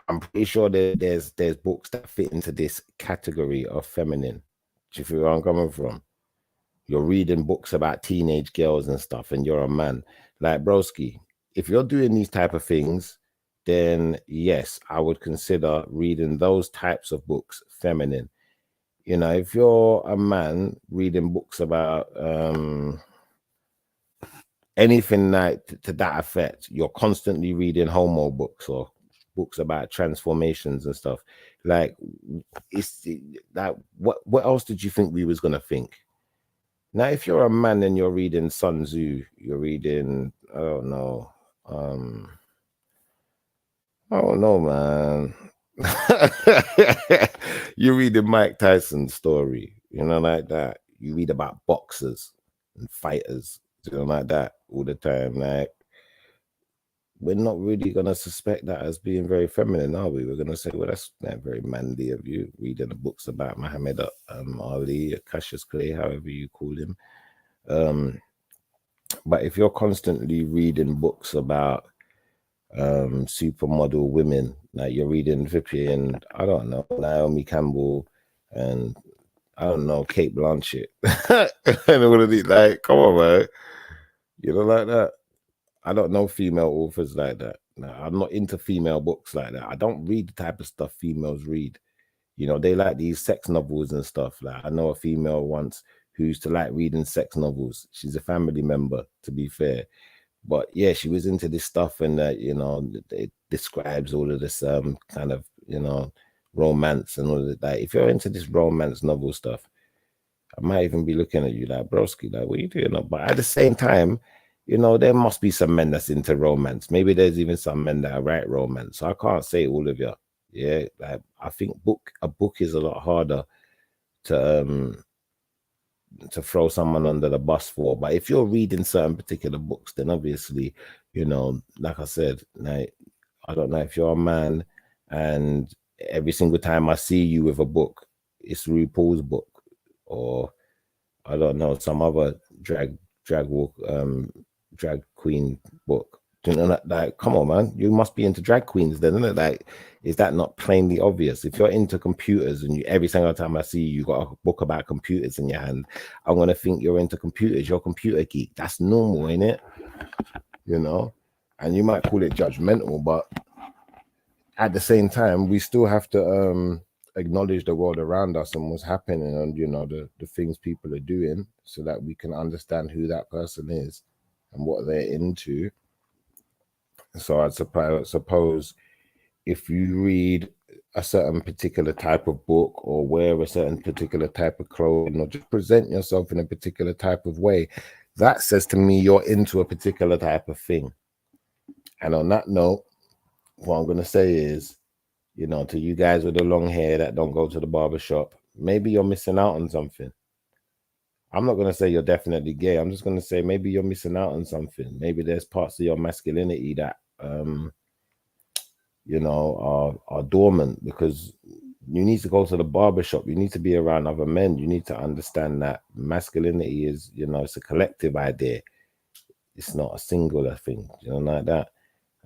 I'm pretty sure there's books that fit into this category of feminine. Do you feel where I'm coming from? You're reading books about teenage girls and stuff, and you're a man. Like, broski, if you're doing these type of things, then yes, I would consider reading those types of books feminine. You know, if you're a man reading books about anything like to that effect, you're constantly reading homo books or books about transformations and stuff. Like, it's like, what else did you think we was gonna think? Now, if you're a man and you're reading Sun Tzu, you're reading, I don't know, man. You're reading Mike Tyson's story, you know, like that. You read about boxers and fighters, you know, like that all the time. Like, we're not really gonna suspect that as being very feminine, are we? We're gonna say, well, that's not very manly of you, reading the books about Muhammad Ali, Cassius Clay, however you call him. But if you're constantly reading books about supermodel women, like you're reading Vippy and I don't know, Naomi Campbell and I don't know, Kate Blanchett, and all of these, like, come on, man, you know, like that. I don't know female authors like that. No, I'm not into female books like that. I don't read the type of stuff females read. You know, they like these sex novels and stuff. Like, I know a female once who used to like reading sex novels. She's a family member, to be fair. But yeah, she was into this stuff, and you know, it describes all of this kind of, you know, romance and all of that. Like, if you're into this romance novel stuff, I might even be looking at you like, broski, like, what are you doing? But at the same time, you know, there must be some men that's into romance. Maybe there's even some men that write romance. So I can't say all of you. Yeah, like, I think a book is a lot harder to throw someone under the bus for. But if you're reading certain particular books, then obviously, you know, like I said, like, I don't know if you're a man and every single time I see you with a book, it's RuPaul's book, or I don't know, some other drag queen book. Do you know that? Like, come on, man, you must be into drag queens then, isn't it? Like, is that not plainly obvious? If you're into computers and every single time I see you got a book about computers in your hand, I'm gonna think you're into computers. You're a computer geek. That's normal, ain't it? You know, and you might call it judgmental, but at the same time, we still have to acknowledge the world around us and what's happening, and, you know, the things people are doing, so that we can understand who that person is and what they're into. So I suppose if you read a certain particular type of book, or wear a certain particular type of clothing, or just present yourself in a particular type of way, that says to me you're into a particular type of thing. And on that note, what I'm going to say is, you know, to you guys with the long hair that don't go to the barbershop, maybe you're missing out on something. I'm not going to say you're definitely gay. I'm just going to say maybe you're missing out on something. Maybe there's parts of your masculinity that, you know, are dormant, because you need to go to the barbershop. You need to be around other men. You need to understand that masculinity is, you know, it's a collective idea. It's not a singular thing, you know, like that.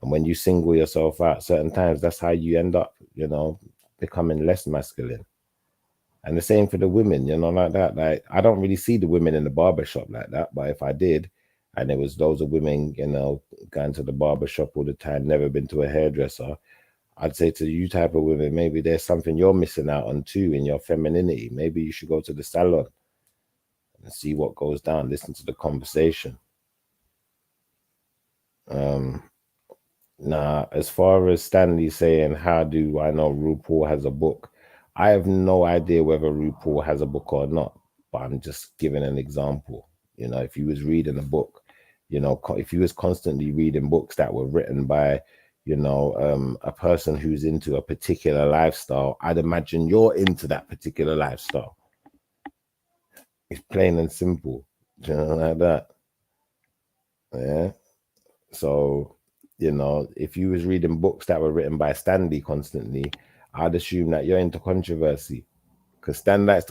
And when you single yourself out certain times, that's how you end up, you know, becoming less masculine. And the same for the women, you know, like that. Like, I don't really see the women in the barbershop like that, but if I did, and there was loads of women, you know, going to the barbershop all the time, never been to a hairdresser, I'd say to you type of women, maybe there's something you're missing out on too in your femininity. Maybe you should go to the salon and see what goes down, listen to the conversation. Now, as far as Stanley saying, how do I know RuPaul has a book? I have no idea whether RuPaul has a book or not, but I'm just giving an example. You know, if you was reading a book, you know, if you was constantly reading books that were written by, you know, a person who's into a particular lifestyle, I'd imagine you're into that particular lifestyle. It's plain and simple, you know, like that. Yeah. So, you know, if you was reading books that were written by Stanley constantly, I'd assume that you're into controversy, because Stan likes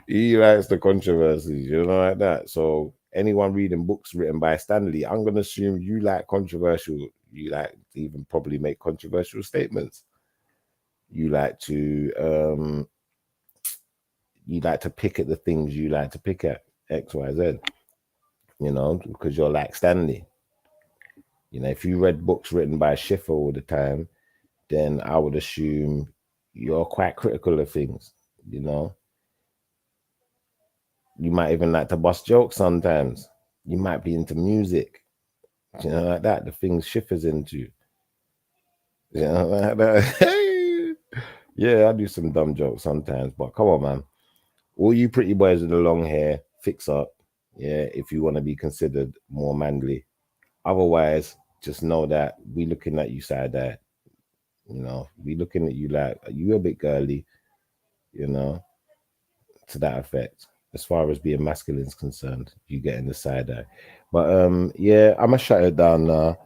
he likes the controversies, you know, like that. So anyone reading books written by Stanley, I'm going to assume you like controversial. You like to even probably make controversial statements. You like to pick at the things you like to pick at, X, Y, Z, you know, because you're like Stanley. You know, if you read books written by Schiffer all the time, then I would assume you're quite critical of things, you know. You might even like to bust jokes sometimes. You might be into music, you know, like that. The things Schiffer's into. You know, like that. Yeah, I do some dumb jokes sometimes, but come on, man. All you pretty boys with the long hair, fix up. Yeah, if you want to be considered more manly. Otherwise, just know that we looking at you side eye. You know, we looking at you like you a bit girly, you know, to that effect. As far as being masculine is concerned, you get in the side eye. But yeah, I'm gonna shut it down now.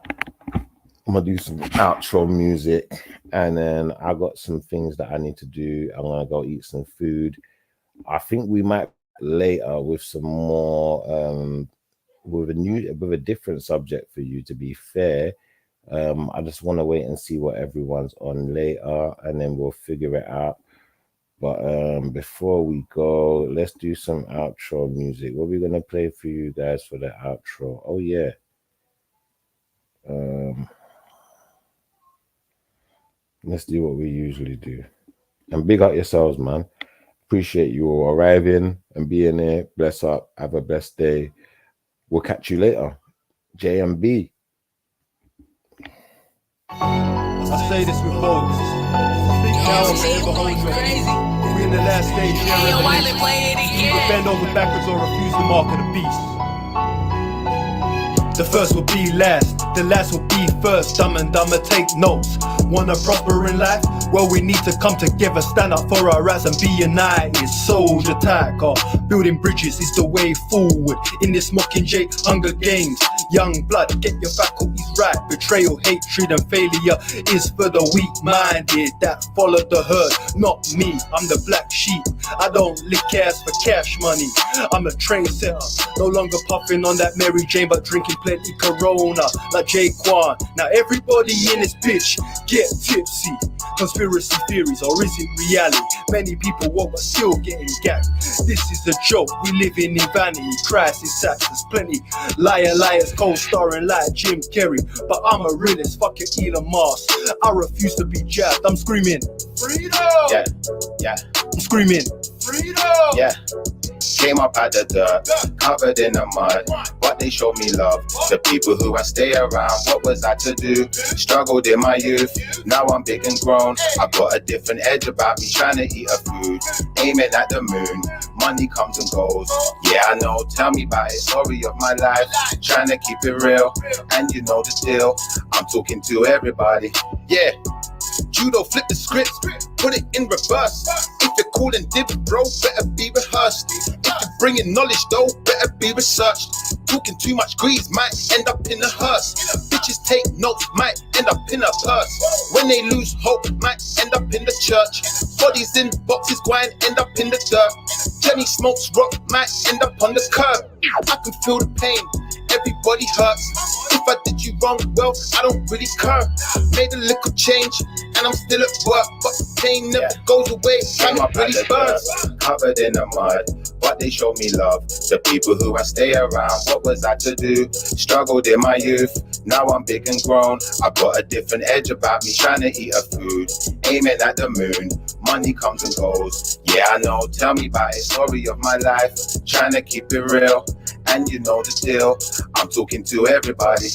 I'm gonna do some outro music, and then I got some things that I need to do. I'm gonna go eat some food. I think we might later with some more with a different subject for you, to be fair. I just want to wait and see what everyone's on later, and then we'll figure it out. But before we go, let's do some outro music. What are we gonna play for you guys for the outro? Oh yeah. Let's do what we usually do. And big up yourselves, man. Appreciate you all arriving and being here. Bless up. Have a blessed day. We'll catch you later. JMB. I say this with boldness. Now I'm never hold your peace. We in the last stage here. Either bend over backwards or refuse the mark of the beast. The first will be last, the last will be first. Dumb and dumber, take notes. Wanna prosper in life? Well, we need to come together, stand up for our rights and be united. Soldier attack, or building bridges is the way forward. In this Mockingjay Hunger Games, young blood, get your faculties right. Betrayal, hatred and failure is for the weak-minded that follow the herd. Not me, I'm the black sheep. I don't lick ass for cash money. I'm a trendsetter, no longer puffing on that Mary Jane, but drinking plenty Corona like Jaquan. Now everybody in this bitch get tipsy. Conspiracy theories, or is it reality? Many people woke but still getting gagged. This is a joke, we live in vanity. Crisis acts, there's plenty liars co-starring like Jim Carrey. But I'm a realist, fuck it, Elon Musk. I refuse to be jabbed, I'm screaming freedom! Yeah. I'm screaming freedom! Yeah. Came up out the dirt, covered in the mud, but they showed me love. The people who I stay around, what was I to do? Struggled in my youth, now I'm big and grown. I got a different edge about me, trying to eat a food, aiming at the moon. Money comes and goes, yeah I know, tell me about it. Story of my life, trying to keep it real, and you know the deal. I'm talking to everybody, yeah. Judo, flip the script, put it in reverse. If you're calling dibs, bro, better be rehearsed. If you're bringing knowledge, though, better be researched. Talking too much grease might end up in a hearse. Bitches take notes, might end up in a purse. When they lose hope, might end up in the church. Bodies in boxes, go and end up in the dirt. Jenny smokes rock, might end up on the curb. I can feel the pain, everybody hurts. If I did you wrong, well, I don't really care. Made a little change, and I'm still at work, but the pain never goes away, and it really burns. Covered in the mud, but they showed me love. The people who I stay around, what was I to do? Struggled in my youth, now I'm big and grown. I got a different edge about me, trying to eat a food, aiming at the moon. Money comes and goes, yeah I know, tell me about it. Story of my life, trying to keep it real, and you know the deal. I'm talking to everybody.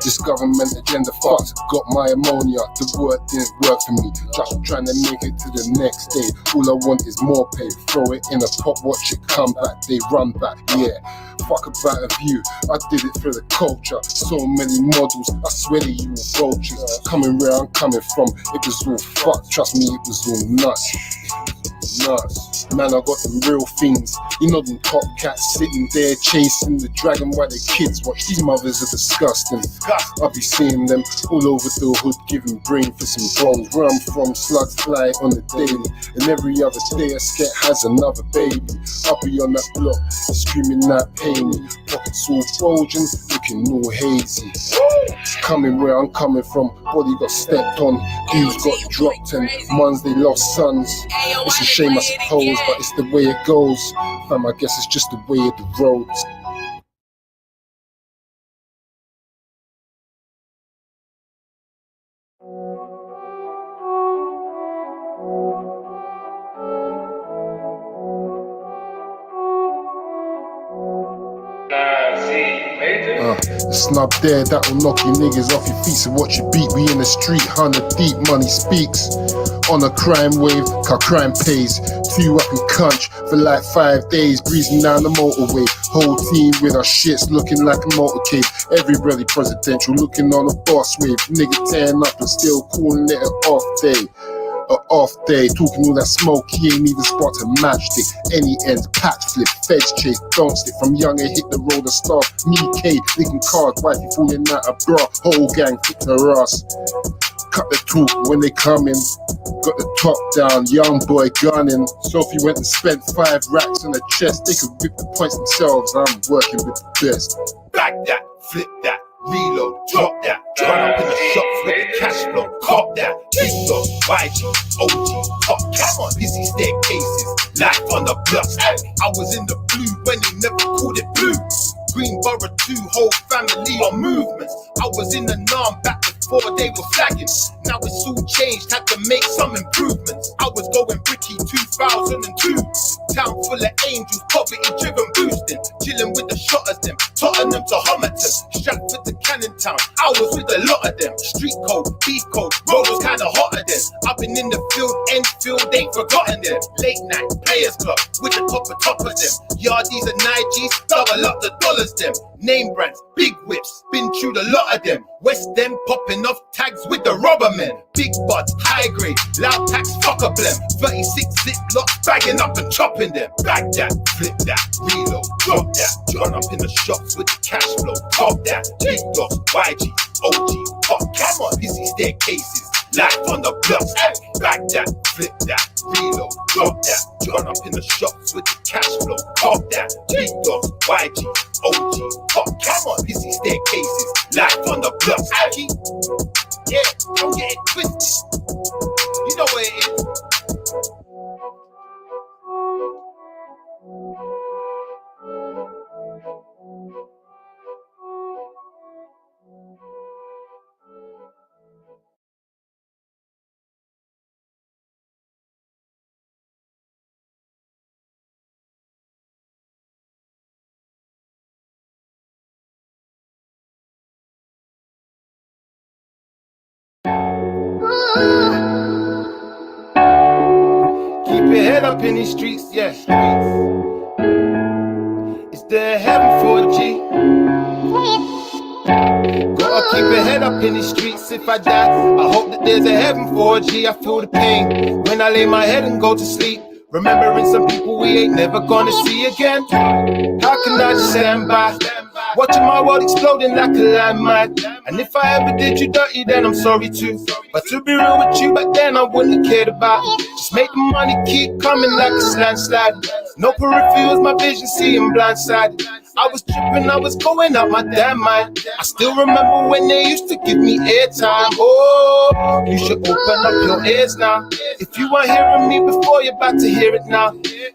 This government agenda fucked, got my ammonia, the word didn't work for me. Just trying to make it to the next day. All I want is more pay, throw it in a pot, watch it come back, they run back, yeah. Fuck about a view, I did it for the culture. So many models, I swear to you vultures. Coming where I'm coming from, it was all fucked, trust me it was all nuts. Man, I got them real things. You know them top cats sitting there chasing the dragon while the kids watch. These mothers are disgusting. I be seeing them all over the hood, giving brain for some bones. Where I'm from, slugs fly on the daily, and every other day a scat has another baby. I'll be on that block, screaming that pay me. Pockets all bulging, looking all hazy. Coming where I'm coming from, body got stepped on, dudes got dropped, and mums they lost sons. It's a shame I suppose, but it's the way it goes. Fam, I guess it's just the way of the roads. The snub there, that'll knock you niggas off your feet. So watch your beat, we in the street, 100 deep, money speaks. On a crime wave, car crime pays. 2 up in Cunch for like 5 days, breezing down the motorway. Whole team with our shits looking like a motorcade. Everybody presidential, looking on a boss wave. Nigga tearing up and still calling it an off day. A off day, talking all that smoke, he ain't even spot a matchstick. Any ends, patch flip, feds chase, don't stick. From young I hit the road and start. Me K, licking cards, wifey falling out of bra. Whole gang fit her ass. Cut the talk when they coming. Got the top down, young boy gunning. Sophie went and spent 5 racks on the chest. They could whip the points themselves, I'm working with the best. Back that, flip that, reload, drop that. Run up in the shops with the cash flow, cop that. TikTok, YG, OG, top cat, busy staircases, life on the block. I was in the blue when they never called it blue. Greenborough 2, whole family on movements. I was in the NAM back before they were flagging. Now it's all changed, had to make some improvements. I was going bricky 2002. Town full of angels, poverty driven boosting. Chilling with the shot of them, Tottenham to Homerton, Stratford to Cannon Town. I was with a lot of them. Street code, beef code, road was kinda hotter then. I've been in the field, Enfield, ain't forgotten them. Late night, players club, with the top of them. Yardies and Nigis, double up the dollars them. Name brands, big whips, been through the lot of them. West End popping off tags with the rubber men. Big buds, high grade, loud tax, fuck a blem. 36 zip-locks, bagging up and chopping them. Bag that, flip that, reload, drop that. Run up in the shops with the cash flow, top that. Big dogs, YG, OG, hot cat, busy staircases. Life on the blocks, back that, flip that, reload, drop that. Run up in the shops with the cash flow, top that. Big dogs, YG, OG, hot cat, busy staircases. Life on the blocks, yeah, don't get it twisted. You know what it is. Keep your head up in these streets, yeah, streets. Is there heaven for a G? Gotta keep your head up in these streets. If I die, I hope that there's a heaven for a G. I feel the pain when I lay my head and go to sleep, remembering some people we ain't never gonna see again. How can I just stand by, watching my world exploding like a landmine? And if I ever did you dirty, then I'm sorry too. But to be real with you, back then I wouldn't have cared about it. Just make the money keep coming like a landslide. No peripherals, my vision seeing blindsided. I was tripping, I was going out my damn mind. I still remember when they used to give me airtime. Oh, you should open up your ears now. If you weren't hearing me before, you're about to hear it now.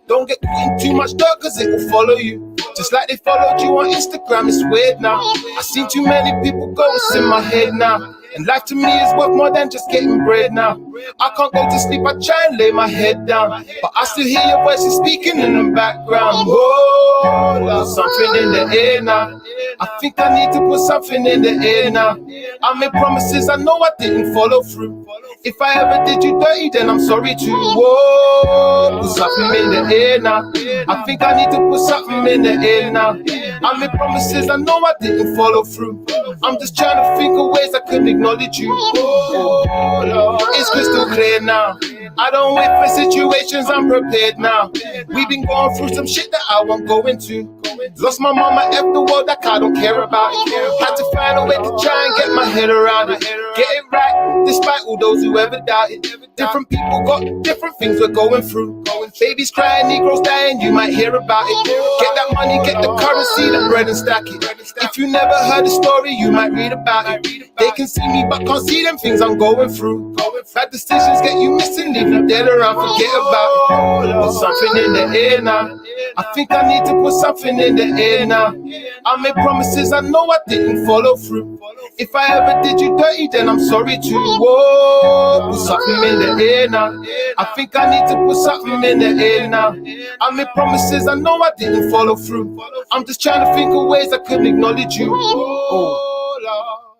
Don't get caught in too much dirt, cause it will follow you. Just like they followed you on Instagram, it's weird now. I seen too many people go, it's in my head now. And life to me is worth more than just getting bread now. I can't go to sleep, I try and lay my head down, but I still hear your voices speaking in the background. Whoa, there's something in the air now. I think I need to put something in the air now. I made promises I know I didn't follow through. If I ever did you dirty, then I'm sorry too. Whoa, put something in the air now. I think I need to put something in the air now. I made promises I know I didn't follow through. I'm just trying to think of ways I can acknowledge you. Oh, Lord, it's crystal clear now. I don't wait for situations, I'm prepared now. We've been going through some shit that I won't go into. Lost my mama, F the world that I don't care about it. Had to find a way to try and get my head around it. Get it right, despite all those who ever doubted. Different people got different things we're going through. Babies crying, Negroes dying, you might hear about it. Get that money, get the currency, the bread and stack it. If you never heard the story, you might read about it. They can see me but can't see them things I'm going through. Bad decisions get you missing, leave you dead around, forget about it. Put something in the air now. I think I need to put something in the air now. I made promises I know I didn't follow through. If I ever did you dirty, then I'm sorry too. Whoa, put something in the air now. I think I need to put something in the air now. I made promises I know I didn't follow through. I'm just trying to think of ways I could acknowledge you. Oh, Lord.